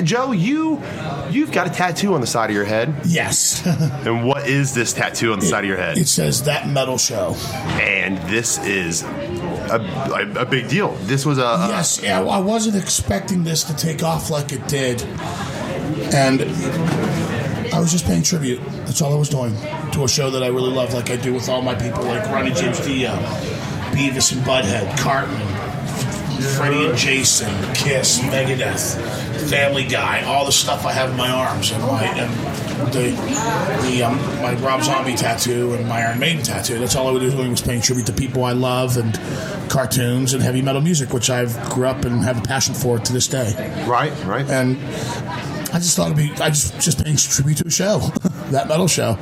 Joe, you've got a tattoo on the side of your head. Yes. And what is this tattoo on the side of your head? It says That Metal Show. And this is a big deal. This was yes, yeah, I wasn't expecting this to take off like it did. And I was just paying tribute. That's all I was doing, to a show that I really love, like I do with all my people, like Ronnie James Dio, Beavis and Butthead, Cartman, Freddie and Jason, Kiss, Megadeth, Family Guy, all the stuff I have in my arms, and my Rob Zombie tattoo and my Iron Maiden tattoo. That's all I was doing, was paying tribute to people I love, and cartoons and heavy metal music, which I've grew up and have a passion for to this day. Right. And I just thought I just paying tribute to a show, That Metal Show.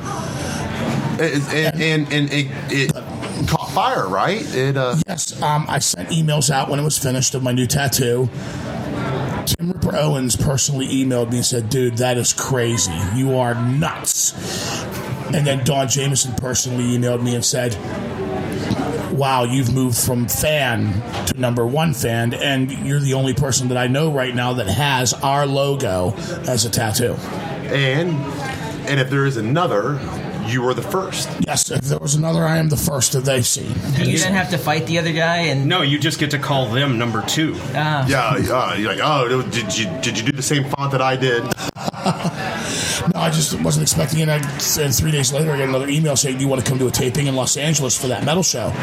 And it caught fire, right? Yes. I sent emails out when it was finished of my new tattoo. Tim Ripper Owens personally emailed me and said, "Dude, that is crazy. You are nuts." And then Don Jameson personally emailed me and said, "Wow, you've moved from fan to #1 fan, and you're the only person that I know right now that has our logo as a tattoo." And if there is another, you are the first. Yes, if there was another, I am the first that they've seen. You didn't have to fight the other guy, and no, you just get to call them #2. Yeah, you're like, oh, did you do the same font that I did? No, I just wasn't expecting it. And 3 days later, I got another email saying, "Do you want to come to a taping in Los Angeles for That Metal Show?"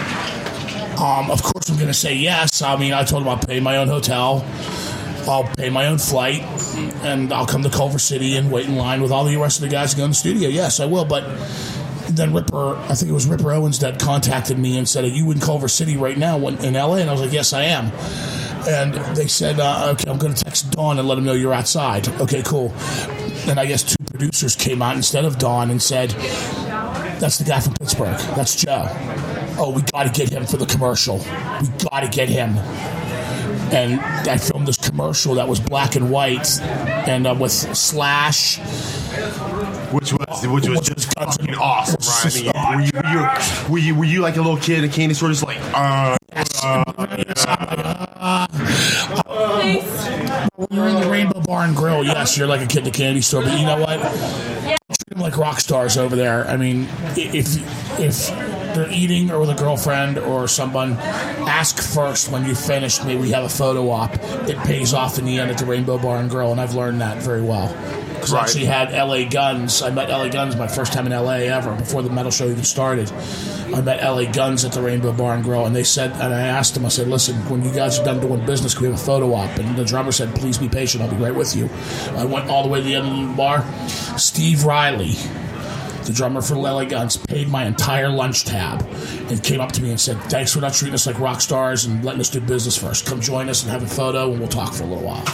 Of course, I'm going to say yes. I mean, I told him I'll pay my own hotel, I'll pay my own flight, and I'll come to Culver City and wait in line with all the rest of the guys to go in the studio. Yes, I will. But then I think it was Ripper Owens that contacted me and said, "Are you in Culver City right now in LA?" And I was like, "Yes, I am." And they said, "Okay, I'm going to text Dawn and let him know you're outside." Okay, cool. And I guess 2 producers came out instead of Dawn and said, "That's the guy from Pittsburgh. That's Joe. Oh, we got to get him for the commercial. We got to get him." And I filmed this commercial that was black and white, and with Slash, which was just fucking awesome, right? I mean, were you like a little kid in a candy store, just like, You're in the Rainbow Bar and Grill. Yes, you're like a kid in a candy store, but you know what? Treat them like rock stars over there. I mean, if they're eating or with a girlfriend or someone, ask first when you finish. Maybe we have a photo op. It pays off in the end at the Rainbow Bar and Grill, and I've learned that very well. Because I actually had LA Guns. I met LA Guns my first time in LA ever, before the metal show even started. I met LA Guns at the Rainbow Bar and Grill, and they said, and I asked them, I said, "Listen, when you guys are done doing business, can we have a photo op?" And the drummer said, "Please be patient, I'll be right with you." I went all the way to the end of the bar. Steve Riley, the drummer for LA Guns, paid my entire lunch tab and came up to me and said, thanks for not treating us like rock stars and letting us do business first. Come join us and have a photo and we'll talk for a little while.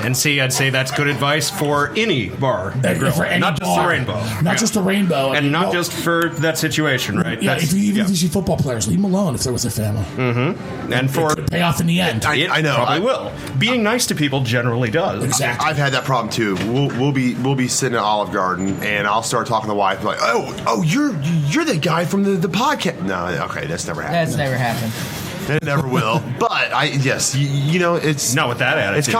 And see, I'd say that's good advice for any bar. For any not just bar. the Rainbow. Not just the Rainbow. And not just for that situation, right? Yeah, if you see football players, leave them alone if they're with their family. Mm-hmm. And for it pay off in the end. I know. Probably will. Being nice to people generally does. Exactly. I've had that problem too. We'll be sitting at Olive Garden, and I'll start talking to the wife like, oh, you're the guy from the podcast. No, okay, that's never happened. That's never happened. It never will. But you know, it's not with that attitude.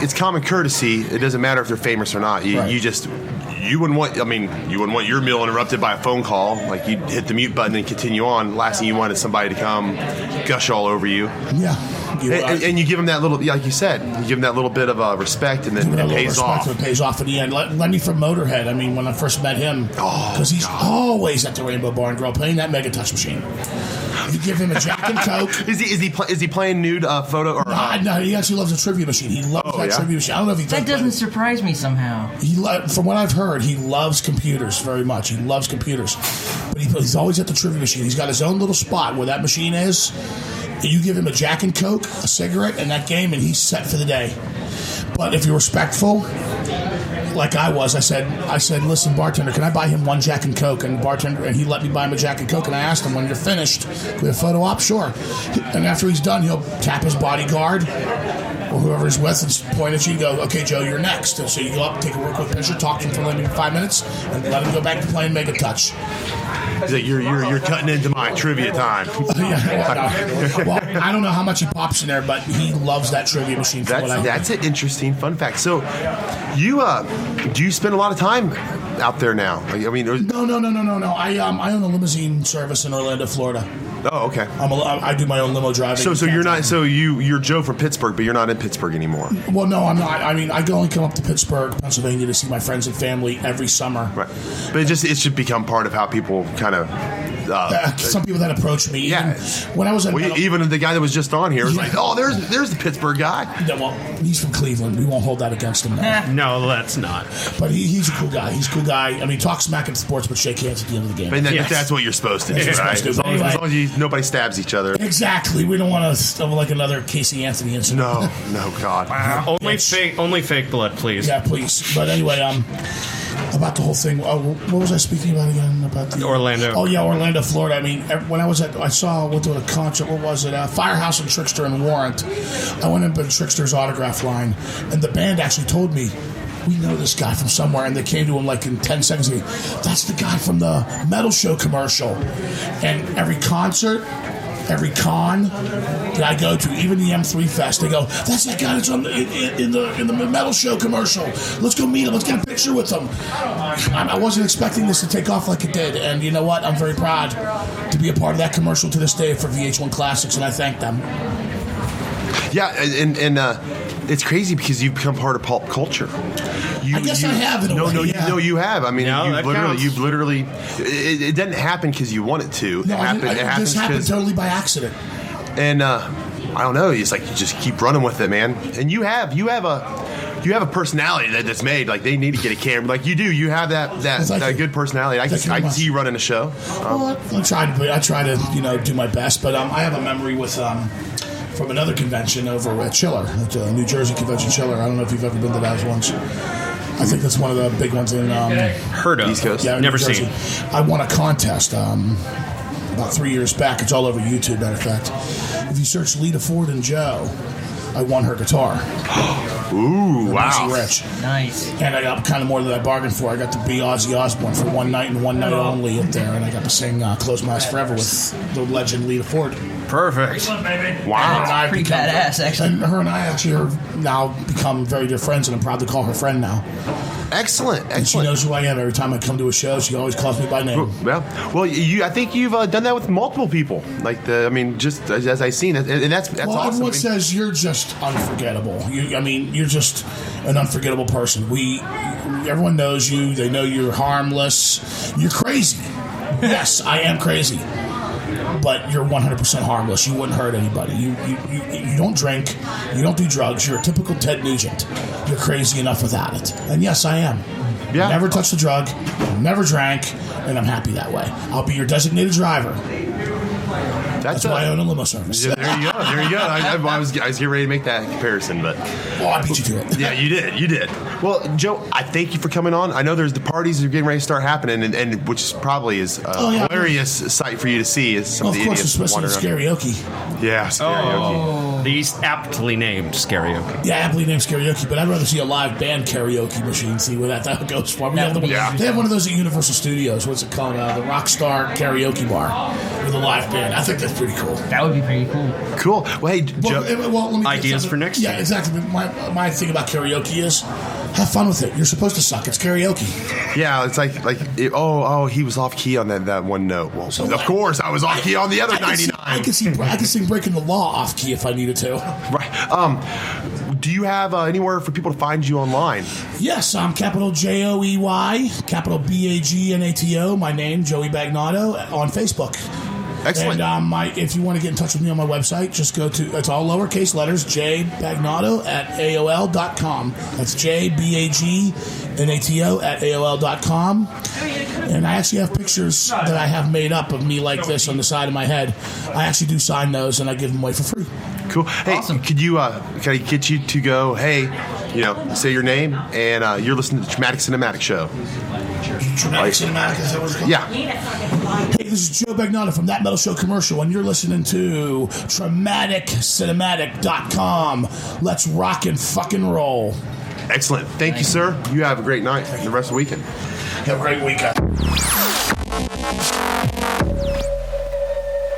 It's common courtesy. It doesn't matter if they're famous or not. You wouldn't want. I mean, you wouldn't want your meal interrupted by a phone call. Like you'd hit the mute button and continue on. Last thing you want is somebody to come gush all over you. Yeah. And you give them that little, like you said, you give them that little bit of respect, and then it pays off. It pays off in the end. Lenny from Motorhead. I mean, when I first met him, because he's always at the Rainbow Bar and Grill playing that Mega Touch machine. You give him a Jack and Coke. Is he playing nude photo or? No, he actually loves a trivia machine. He loves trivia machine. I don't know if he that doesn't surprise me somehow. From what I've heard, he loves computers very much. He loves computers, but he's always at the trivia machine. He's got his own little spot where that machine is. You give him a Jack and Coke, a cigarette, and that game, and he's set for the day. But if you're respectful, like I was, I said, listen, bartender, can I buy him one Jack and Coke? And he let me buy him a Jack and Coke. And I asked him, when you're finished, can we have a photo op? Sure. And after he's done, he'll tap his bodyguard or whoever he's with and point at you and go, okay, Joe, you're next. And so you go up, take a real quick picture, talk to him for maybe 5 minutes, and let him go back to playing Mega Touch. He's like, you're cutting into my trivia time. Well, I don't know how much he pops in there, but he loves that trivia machine. That's an interesting fun fact. So, do you spend a lot of time out there now? I mean, no. I own a limousine service in Orlando, Florida. Oh, okay. I do my own limo driving. So you're not. So you're Joe from Pittsburgh, but you're not in Pittsburgh anymore. Well, no, I'm not. I mean, I only come up to Pittsburgh, Pennsylvania, to see my friends and family every summer. Right. But it should become part of how people kind of. Some people that approach me. Yeah. When I was at even the guy that was just on here was like, oh, there's the Pittsburgh guy. Yeah, well, he's from Cleveland. We won't hold that against him now. No, that's not. But he's a cool guy. He's a cool guy. I mean, talk smack in sports, but shake hands at the end of the game. And that's what you're supposed to do, right? As long as nobody stabs each other. Exactly. We don't want to stumble like another Casey Anthony incident. No, God. Only fake blood, please. Yeah, please. But anyway, about the whole thing. What was I speaking about again? About the Orlando. Oh yeah, Orlando, Florida. I mean, when I went to a concert. What was it? Firehouse and Trickster and Warrant. I went up in Trickster's autograph line, and the band actually told me, we know this guy from somewhere, and they came to him like in 10 seconds. That's the guy from the Metal Show commercial. And every concert, every con that I go to, even the M3 Fest, they go, that's that guy that's in the Metal Show commercial. Let's go meet him. Let's get a picture with him. I wasn't expecting this to take off like it did, and you know what? I'm very proud to be a part of that commercial to this day for VH1 Classics, and I thank them. Yeah, and it's crazy because you've become part of pulp culture. I guess I have. No, you have. I mean, you've literally. It doesn't happen because you want it to. No, this happened totally by accident. And I don't know. It's like you just keep running with it, man. And you have a personality that's made. Like they need to get a camera. Like you do. You have that good personality. I can see you running a show. Well, I try to do my best. But I have a memory with. From another convention over at Chiller, at New Jersey Convention Chiller. I don't know if you've ever been to that once. I think that's one of the big ones in heard of East Coast. Yeah, never seen. I won a contest about 3 years back. It's all over YouTube, matter of fact. If you search Lita Ford and Joe, I won her guitar. Ooh, wow. Rich. Nice. And I got kind of more than I bargained for. I got to be Ozzy Osbourne for one night and one night only up there, and I got to sing Close My Eyes Forever with the legend Lita Ford. Perfect. Wow. That's pretty badass, actually. And her and I actually are now become very dear friends, and I'm proud to call her friend now. Excellent. And she knows who I am. Every time I come to a show, she always calls me by name. Well, I think you've done that with multiple people. Just as I've seen it, and that's well, awesome. Everyone says you're just unforgettable. You're just an unforgettable person. Everyone knows you. They know you're harmless. You're crazy. Yes, I am crazy. But you're 100% harmless. You wouldn't hurt anybody. You don't drink. You don't do drugs. You're a typical Ted Nugent. You're crazy enough without it. And yes, I am. Yeah. Never touched the drug, never drank, and I'm happy that way. I'll be your designated driver. That's why I own a limo service. Yeah, there you go. There you go. I was getting ready to make that comparison, but I beat you to it. Yeah, you did. You did. Well, Joe, I thank you for coming on. I know there's the parties that are getting ready to start happening, and which is probably is a hilarious sight for you to see. Is some of the idiots especially karaoke. Yeah, karaoke. These aptly named karaoke. Yeah, aptly named karaoke, but I'd rather see a live band karaoke machine. See where that goes for. They have one of those at Universal Studios. What's it called? The Rockstar Karaoke Bar with a live band. I think that's pretty cool. That would be pretty cool. Cool. Well, hey, Joe, let me ideas for next year. Yeah, exactly. My thing about karaoke is have fun with it. You're supposed to suck. It's karaoke. Yeah, it's like he was off key on that one note. Well, so of course I was off key on the other 99. I can sing Breaking the Law off key if I needed to. Right. Do you have anywhere for people to find you online? Yes, I'm capital Joey, capital Bagnato. My name, Joey Bagnato, on Facebook. Excellent. And if you want to get in touch with me on my website, just go to, it's all lowercase letters, jbagnato@aol.com. That's jbagnato@aol.com. And I actually have pictures that I have made up of me like this on the side of my head. I actually do sign those, and I give them away for free. Cool. Hey, awesome. Could you, can I get you to go, hey, say your name, and you're listening to the Traumatic Cinematic Show. Traumatic Cinematic, is that what it's called? Yeah. Hey, this is Joe Bagnato from That Metal Show Commercial, and you're listening to TraumaticCinematic.com. Let's rock and fucking roll. Excellent. Thank you, sir. You have a great night and the rest of the weekend. Have a great weekend.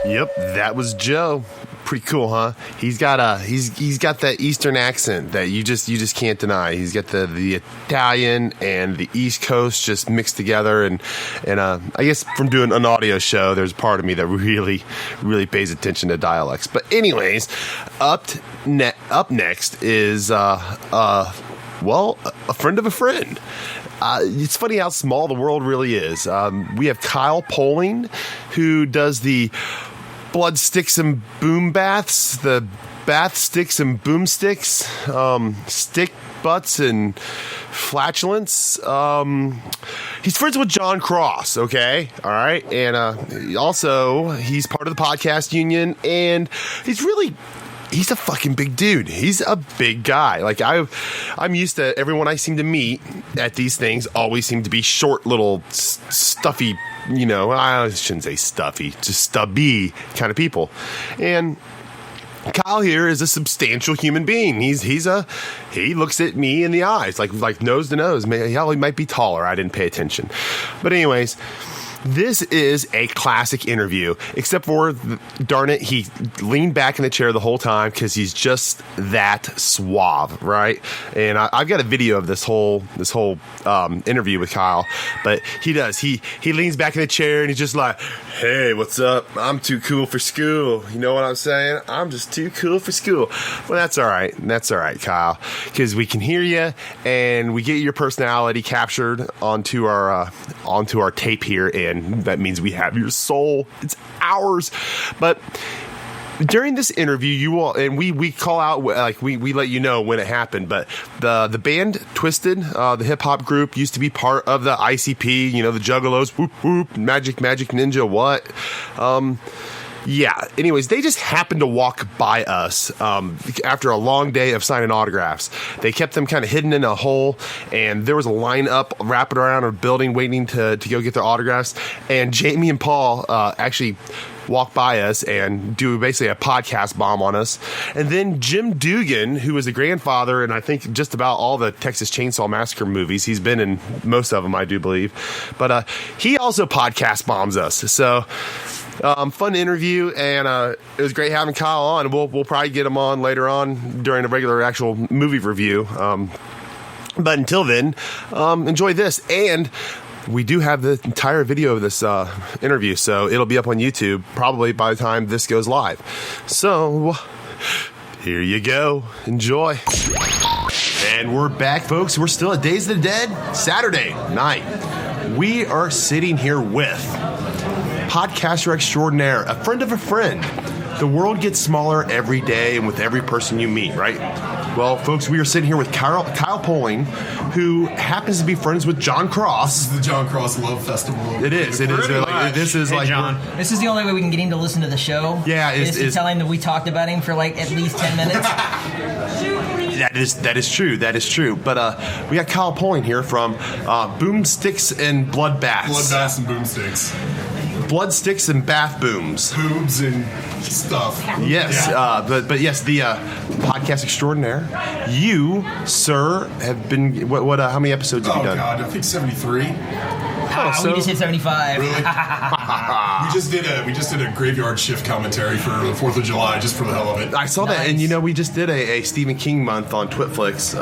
Yep, that was Joe. Pretty cool, huh? He's got that Eastern accent that you just can't deny. He's got the Italian and the East Coast just mixed together, and I guess from doing an audio show, there's a part of me that really pays attention to dialects. But anyways, up next is a friend of a friend. It's funny how small the world really is. We have Kyle Poling, who does the blood sticks and boom baths, the bath sticks and boomsticks, stick butts and flatulence. He's friends with John Cross, okay? All right. And also, he's part of the podcast union, and he's a fucking big dude. He's a big guy. Like I'm used to everyone I seem to meet at these things always seem to be short, little, stuffy, I shouldn't say stuffy, just stubby kind of people. And Kyle here is a substantial human being. He looks at me in the eyes, like nose to nose. He might be taller. I didn't pay attention. But anyways, this is a classic interview, except for, darn it, he leaned back in the chair the whole time because he's just that suave, right? And I've got a video of this whole interview with Kyle, but he does. He leans back in the chair and he's just like, "Hey, what's up? I'm too cool for school." You know what I'm saying? I'm just too cool for school. Well, that's all right. That's all right, Kyle, because we can hear you and we get your personality captured onto our tape here, and that means we have your soul. It's ours. But during this interview, you will, and we call out, like we let you know when it happened, but the band Twisted, the hip hop group, used to be part of the ICP, the Juggalos, whoop whoop, Magic Ninja, what? Yeah, anyways, they just happened to walk by us after a long day of signing autographs. They kept them kind of hidden in a hole, and there was a line up wrapping around a building waiting to go get their autographs. And Jamie and Paul actually walk by us and do basically a podcast bomb on us. And then Jim Dugan, who is the grandfather, and I think just about all the Texas Chainsaw Massacre movies, he's been in most of them, I do believe. But he also podcast bombs us. So fun interview, and it was great having Kyle on. We'll probably get him on later on during a regular actual movie review. But until then, enjoy this. And we do have the entire video of this interview, so it'll be up on YouTube probably by the time this goes live. So here you go. Enjoy. And we're back, folks. We're still at Days of the Dead, Saturday night. We are sitting here with podcaster extraordinaire, a friend of a friend, The world gets smaller every day and with every person you meet, right? Well, folks, we are sitting here with Kyle Poling, who happens to be friends with John Cross. This is the John Cross Love Festival. It is. It is. Like, this is hey, like John. This is the only way we can get him to listen to the show. Yeah, is to tell him that we talked about him for like at least 10 minutes. That is true. That is true. But we got Kyle Poling here from Boomsticks and Bloodbaths. Bloodbaths and Boomsticks. Bloodsticks and bath booms. Boobs and stuff. Yes, yeah. but yes, the podcast extraordinaire. You, sir, have been what? How many episodes have you done? Oh God, I think 73. We just hit 75. Really? we just did a graveyard shift commentary for the 4th of July, just for the hell of it. I saw that, and we just did a Stephen King month on Twitflix.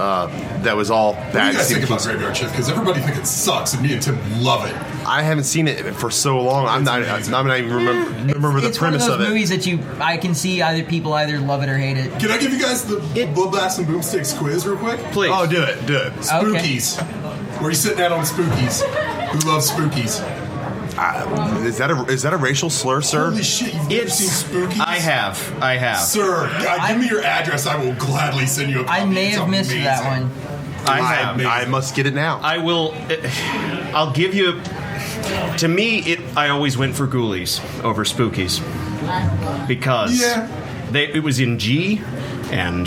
That was all What do bad. you guys Stephen think about King. Graveyard Shift? Because everybody thinks it sucks, and me and Tim love it. I haven't seen it for so long. I'm not even remember the It's one of premise those of it. movies that I can see people either love it or hate it. Can I give you guys the Bloodbaths and Boomsticks quiz real quick? Please. Oh, do it. Spookies. Where are you sitting at on Spookies? Who loves Spookies? Is that a racial slur, sir? Holy shit, you've never seen Spookies? I have. Sir, give me your address. I will gladly send you a copy. I may have missed that one. I must get it now. I will. I'll give you. To me, I always went for Ghoulies over Spookies because it was in G, and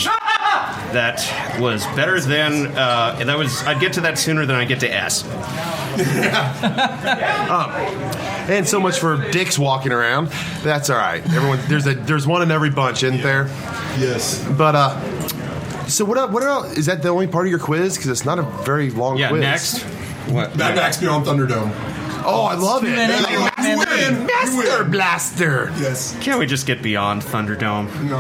that was better than. I'd get to that sooner than I get to S. And so much for dicks walking around. That's all right. Everyone, there's one in every bunch, isn't there? Yes. But so what else? Is that the only part of your quiz? Because it's not a very long quiz. Yeah. Next. What? Mad Max Beyond Thunderdome. Oh, I love it. Master Blaster. Yes. Can't we just get beyond Thunderdome? No,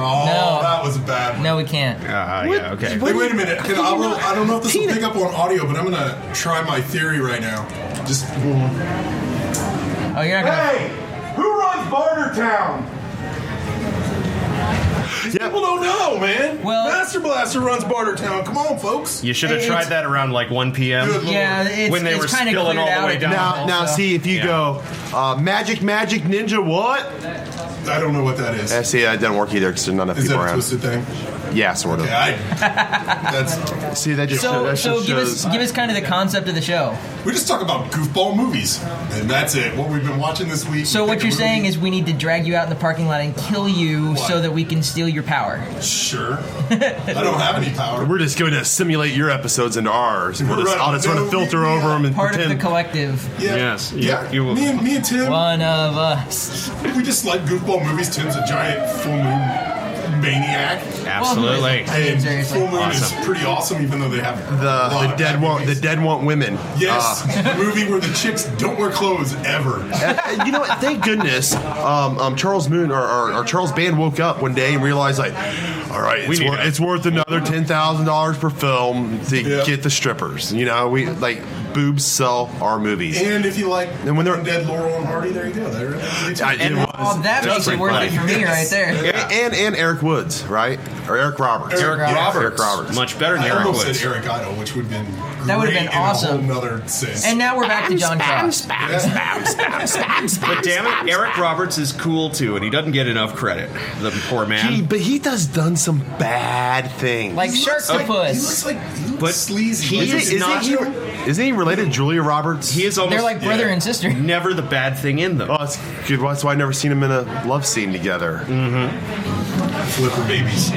that was a bad one. No, we can't. Yeah, okay. Hey, wait a minute. I don't know if this will pick up on audio, but I'm going to try my theory right now. Just. Oh, you're not going to. Hey, who runs Bartertown? People don't know, man. Well, Master Blaster runs Bartertown. Come on, folks. You should have tried that around like 1 p.m. Yeah, when they were spilling all the way down. Now, see if you go magic ninja what? I don't know what that is. See, that doesn't work either because there's not enough people around. Is that a twisted thing? Yeah, sort of. Okay, See, that just So give shows. us kind of the concept of the show. We just talk about goofball movies, and that's it. What we've been watching this week. So what you're saying is we need to drag you out in the parking lot and kill you so that we can steal your power. Sure. I don't have any power. We're just going to simulate your episodes into ours. I'll just sort of filter over them and part pretend. of the collective. Yeah. Yes. Yeah. You will. Me and Tim. One of us. We just like goofball movies. Tim's a giant full moon maniac. Absolutely. And full moon is pretty awesome, even though they have the dead want women. Yes, a movie where the chicks don't wear clothes ever. And you know what? Thank goodness, Charles Moon or Charles Band woke up one day and realized, like, all right, it's worth another $10,000 per film to get the strippers. You know, we like boobs sell our movies. And if you like, and when they're dead, Laurel and Hardy, there you go. That makes it worth it for me right there. And Eric Woods, right? Or Eric Roberts. Eric Roberts. Much better than Eric Woods. I almost said Eric Idle, which would have been that would have been awesome. In a whole nother sense. And now we're back to John Cross. But damn it, Eric Roberts is cool too, and he doesn't get enough credit. The poor man. But he does done some bad things, like Sharktopus. He looks sleazy. Isn't he related to Julia Roberts? He is almost. They're like brother and sister. Never the bad thing in them. Oh, that's good. That's why I've never seen them in a love scene together. Flipper babies.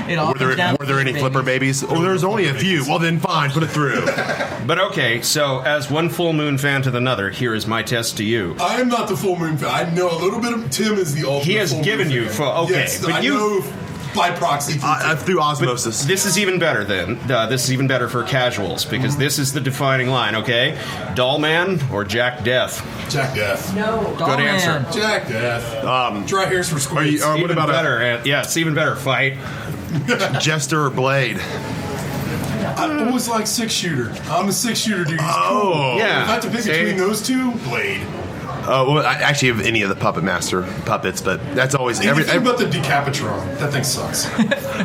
Were there any flipper babies? Oh, there's only a few. Well, then fine, put it through. But okay, so as one full moon fan to another, here is my test to you. I am not the full moon fan. I know a little bit of Tim is the ultimate. He has given you Yes, but I know by proxy through osmosis. This is even better then. This is even better for casuals because this is the defining line. Okay, Doll Man or Jack Death? Jack Death. No, good answer. Jack Death. Dry hairs for squids. What about better? It's even better. Fight. Jester or Blade? I always like 6-shooter. I'm a 6-shooter dude. He's cool. Yeah. If I have to pick between those two, Blade. Well, I actually have any of the Puppet Master puppets, but that's always Everything but the Decapitron. That thing sucks.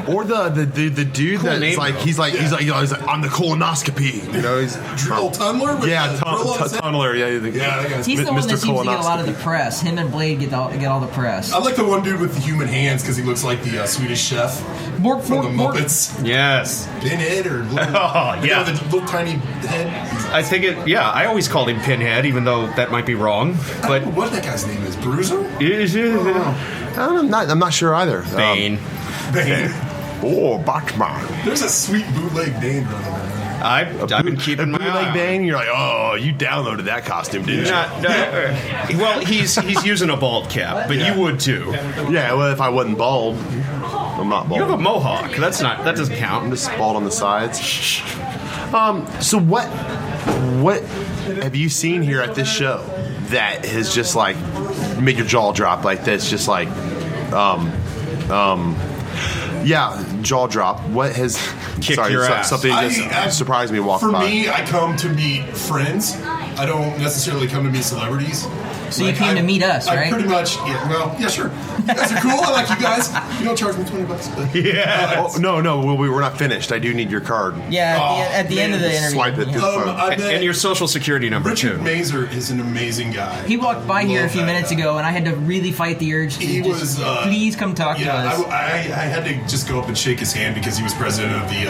Or the dude Cool that's name, like though. he's like on the colonoscopy. You know, he's Drill Tunneler. Tunneler. Yeah, that guy's He's the one that Mr. seems to get a lot of Colonoscopy. the press. Him and Blade get all the press. I like the one dude with the human hands because he looks like the Swedish chef from the Muppets. Yes. Pinhead or little, yeah. the little tiny head. I think it. Yeah, I always called him Pinhead, even though that might be wrong. But what that guy's name is? Bruiser? I'm not sure either. Bane. Bane. Oh, Batman. There's a sweet bootleg Bane running around. I've been keeping my eye bootleg on Bane. You're like, oh, you downloaded that costume, didn't you? Well, he's using a bald cap, but you would too. Yeah, well, if I wasn't bald, I'm not bald. You have a mohawk. That doesn't count. I'm just bald on the sides. So what have you seen here at this show that has just like made your jaw drop like this? Just like, jaw drop. What has your ass. Something just surprised me walking by. For me, I come to meet friends. I don't necessarily come to meet celebrities. So you came to meet us, I right? pretty much, yeah, sure. You guys are cool. I like you guys. You don't charge me $20. But, no, we're not finished. I do need your card. Yeah, at the end of the interview. Swipe it through the phone. And your social security number, Richard too. Mazer is an amazing guy. He walked by here a few minutes ago, and I had to really fight the urge to please come talk to us. I had to just go up and shake his hand because he was president of the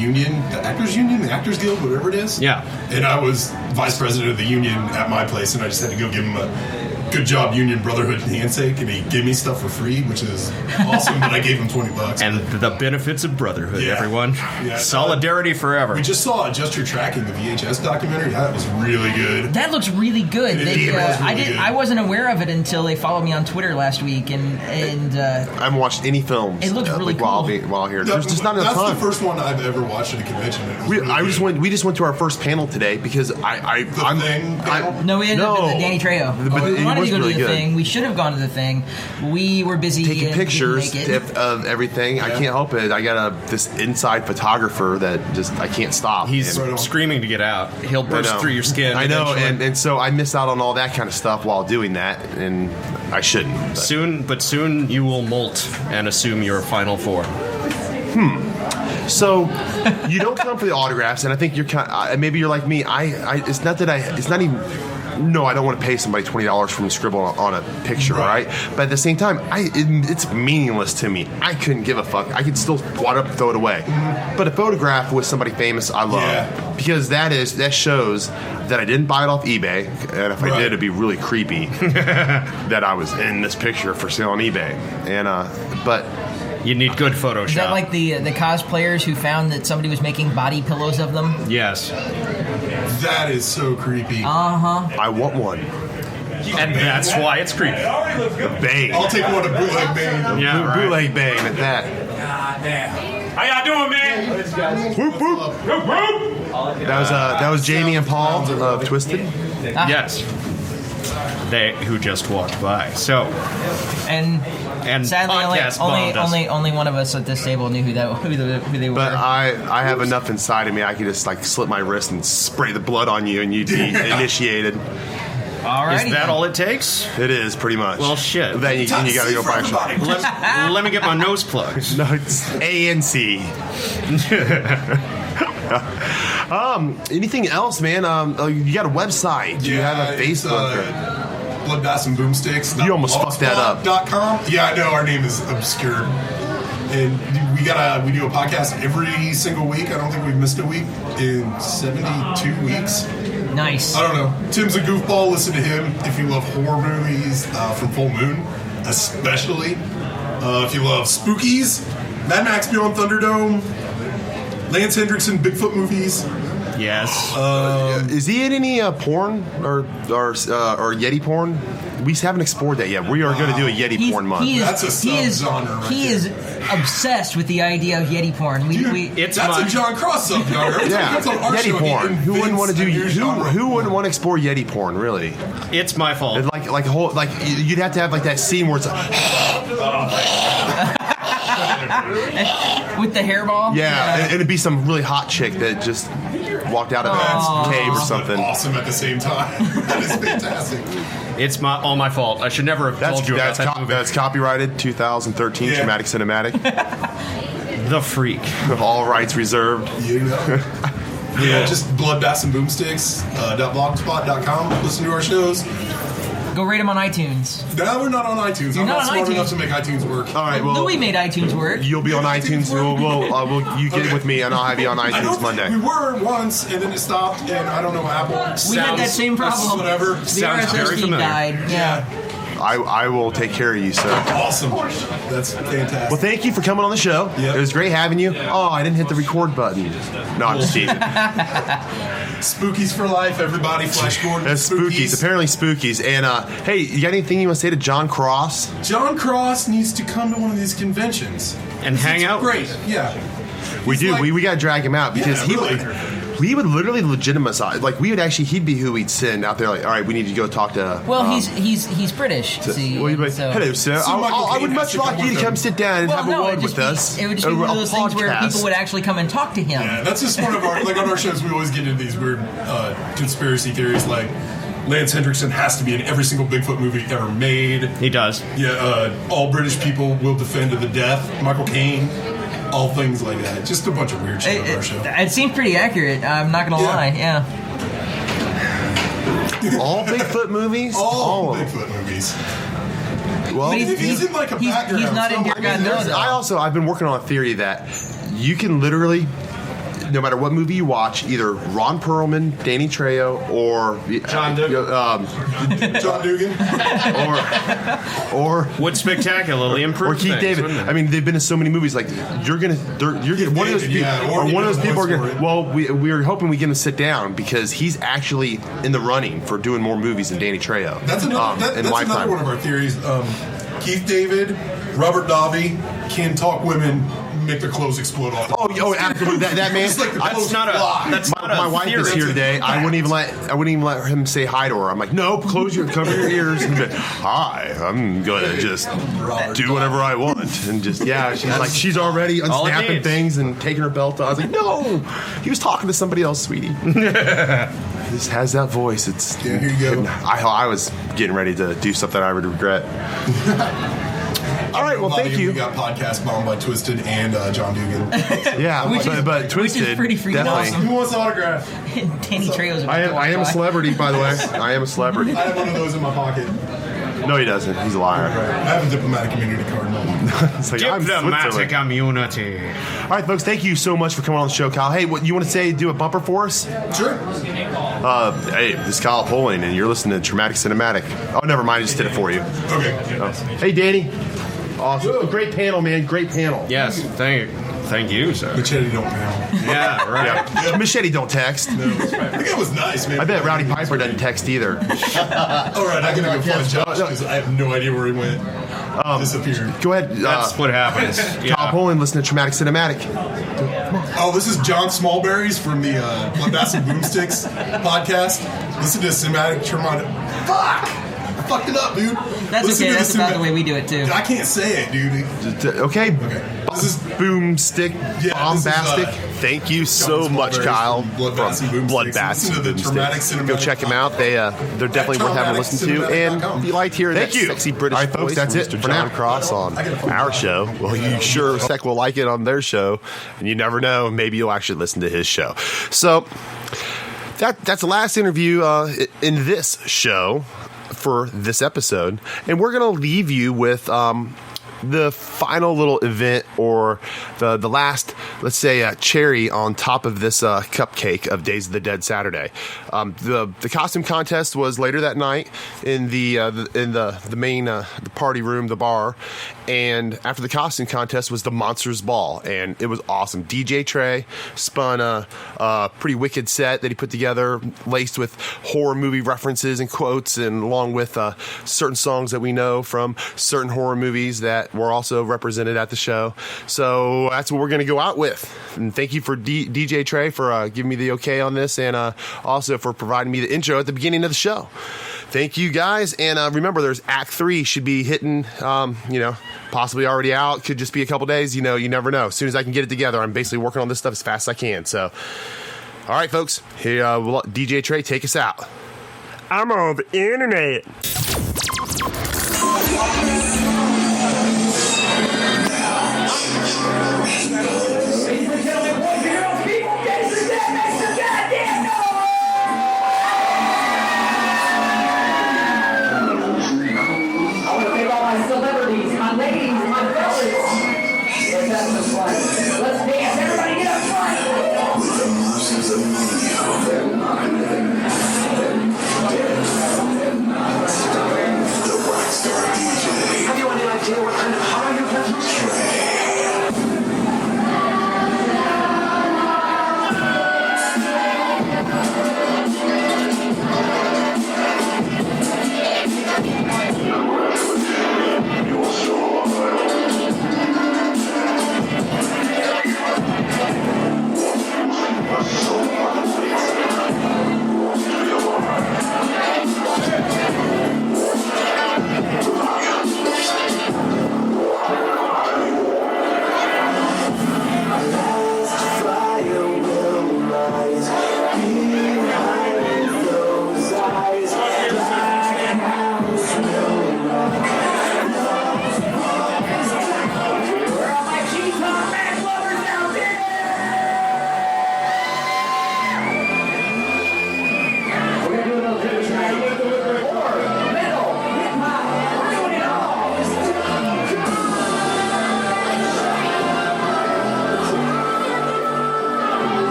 union, the Actors Union, the Actors Guild, whatever it is. Yeah. And I was vice president of the union at my place, and I just had to go give him a good job union brotherhood handshake, and he gave me stuff for free, which is awesome, but I gave him $20. And the benefits of brotherhood, Yeah. everyone. Yeah. Solidarity forever. We just saw Adjust Your Tracking, the VHS documentary. That was really good. That looks really good. It was really good. I wasn't aware of it until they followed me on Twitter last week, and I haven't watched any films. It looks really while cool. while here. There's just not enough That's time. the first one I've ever watched at a convention. We just went to our first panel today because no, we ended up at the Danny Trejo. We wanted to go to the thing. We should have gone to the thing. We were busy taking and pictures didn't make it. of everything. I can't help it. I got this inside photographer that just I can't stop. He's screaming to get out. He'll burst through your skin. I know, eventually. and so I miss out on all that kind of stuff while doing that, and I shouldn't. But. Soon you will molt and assume your Final Four. So you don't come for the autographs, and I think you're maybe you're like me. It's not even. No, I don't want to pay somebody $20 for me to scribble on a picture, right? But at the same time, it's meaningless to me. I couldn't give a fuck. I could still wad up and throw it away. But a photograph with somebody famous, I love because that shows that I didn't buy it off eBay, and if I did, it'd be really creepy that I was in this picture for sale on eBay. And but. You need good Photoshop. Is that like the cosplayers who found that somebody was making body pillows of them? Yes. That is so creepy. I want one. And that's why it's creepy. Bang. I'll take one of Bootleg Bane. Yeah, right. Bootleg Bane at that. God damn. How y'all doing, man? Whoop, whoop. Whoop, whoop. That was Jamie and Paul of Twisted. Yes. Who just walked by. So. And sadly, podcast bombed us. only one of us at this table knew who they were. But I have enough inside of me. I could just like slit my wrist and spray the blood on you, and you'd be initiated. Alrighty. Is that all it takes? It is pretty much. Well, shit. Then you got to go buy a shot. Let me get my nose plugged. No, it's ANC. Anything else, man? You got a website? Do you have a Facebook? Blood Baths and Boomsticks. You almost fucked that up. .com. Yeah, I know our name is obscure. And we do a podcast every single week. I don't think we've missed a week in 72 weeks. Nice. I don't know. Tim's a goofball. Listen to him if you love horror movies from Full Moon, especially. If you love spookies, Mad Max Beyond Thunderdome, Lance Hendrickson Bigfoot movies. Yes. Is he in any porn or Yeti porn? We haven't explored that yet. We are going to do a Yeti porn month. That's a subgenre right He is obsessed with the idea of Yeti porn. That's a John Cross subgenre. Yeah, That's on our Yeti show. porn. Who wouldn't want to do? Who wouldn't want to explore Yeti porn? Really? It's my fault. It's like a whole you'd have to have like that scene where it's like, with the hairball. yeah, and it'd be some really hot chick that just walked out of a cave or something. Awesome at the same time. That is fantastic. It's all my fault. I should never have told you about that movie. That's copyrighted 2013 Traumatic Cinematic. The Freak. All rights reserved. You know. Yeah, just bloodbaths and boomsticks. .blogspot.com. Listen to our shows. Go rate them on iTunes. No, we're not on iTunes. I'm not smart enough to make iTunes work. All right, well, Louis made iTunes work. You'll be on iTunes. You get it with me, and I'll have you on iTunes Monday. We were once, and then it stopped, and I don't know what Apple. We had that same problem. Whatever. The Sounds RSS very feed familiar. died. Yeah. I will take care of you, sir. Awesome. That's fantastic. Well, thank you for coming on the show. Yep. It was great having you. Oh, I didn't hit the record button. No, I'm just teasing. Spookies for life, everybody. Flash Gordon. That's Spookies. Apparently Spookies. And, hey, you got anything you want to say to John Cross? John Cross needs to come to one of these conventions. And hang out? Great, yeah. We do. We got to drag him out because we would literally legitimize. Like, he'd be who we'd send out there. Like, all right, we need to go talk to. Well, he's British. See, hello, sir. I would much like you to come sit down and have a word with us. It would just be one of those things where people would actually come and talk to him. Yeah, that's just one of our on our shows. We always get into these weird conspiracy theories, like Lance Hendrickson has to be in every single Bigfoot movie ever made. He does. Yeah, all British people will defend to the death. Michael Caine. All things like that. Just a bunch of weird shit on our show. It seems pretty accurate. I'm not going to lie. Yeah. All Bigfoot movies? All Bigfoot movies. Well, he's in like a background. He's not in Dear God Knows. I've been working on a theory that you can literally, no matter what movie you watch, either Ron Perlman, Danny Trejo, or John Dugan, or Wood Spectacularly improved, or Keith David. I mean, they've been in so many movies. Like you're gonna one of those people, or one of those people are gonna. Well, we're hoping we get him to sit down because he's actually in the running for doing more movies than Danny Trejo. That's another. That's another one of our theories. Keith David, Robert Davi can talk women. Make their clothes explode off. Oh, absolutely! That man. Like my wife is here today. I wouldn't even let him say hi to her. I'm like, no, cover your ears. And be, hi, I'm gonna just do whatever I want, and just she's already unsnapping things and taking her belt off. I was like, no, he was talking to somebody else, sweetie. This has that voice. It's here you go. I was getting ready to do something I would regret. All right, well, thank you. We got podcast bombed by Twisted and John Dugan. Yeah, but Twisted, which is pretty freaking definitely. awesome. Who wants an autograph? Danny Trejo's. I am a celebrity, by the way. I am a celebrity. I have one of those in my pocket. No, he doesn't. He's a liar. I have a diplomatic immunity card. It's like, diplomatic immunity. All right, folks, thank you so much for coming on the show, Kyle. Hey, what you want to say? Do a bumper for us? Sure. Hey, this is Kyle Poling, and you're listening to Traumatic Cinematic. Oh, never mind. I just did it for you. Okay. Hey, Danny. Awesome. Great panel, man. Great panel. Yes, thank you, sir. Machete don't panel. Yeah, right. Yeah. Machete don't text. No, I think it was nice, man. I bet Rowdy Piper doesn't text either. All right, I gotta go find Josh because I have no idea where he went. Disappeared. Go ahead. That's what happens. Kyle Poling, listen to Traumatic Cinematic. Oh, this is John Smallberries from the Bloodbaths and Boomsticks podcast. Listen to Cinematic Traumatic. Fuck! I fucked it up, dude. That's Listen okay. to That's about the way we do it too. I can't say it, dude. Okay. This is Boomstick. Bombastic. Thank you so much, Kyle. Bloodbaths and Boomsticks. Go check them out. They're definitely worth having a listen to. And if you liked hearing that sexy British All right, folks, voice that's from it Mr. for John now. Cross on our show, well, you sure as heck will like it on their show. And you never know, maybe you'll actually listen to his show. So that's the last interview in this show for this episode. And we're going to leave you with the final little event, or the last, let's say, cherry on top of this cupcake of Days of the Dead Saturday. The costume contest was later that night in the main the party room, the bar, and after the costume contest was the Monsters Ball, and it was awesome. DJ Trey spun a pretty wicked set that he put together, laced with horror movie references and quotes, and along with certain songs that we know from certain horror movies that were also represented at the show. So that's what we're going to go out with. And thank you for DJ Trey for giving me the okay on this, and also for providing me the intro at the beginning of the show. Thank you, guys. And remember, there's Act 3 should be hitting, possibly already out. Could just be a couple days. You never know. As soon as I can get it together, I'm basically working on this stuff as fast as I can. So All right, folks. Here, we'll let DJ Trey take us out. I'm on the internet.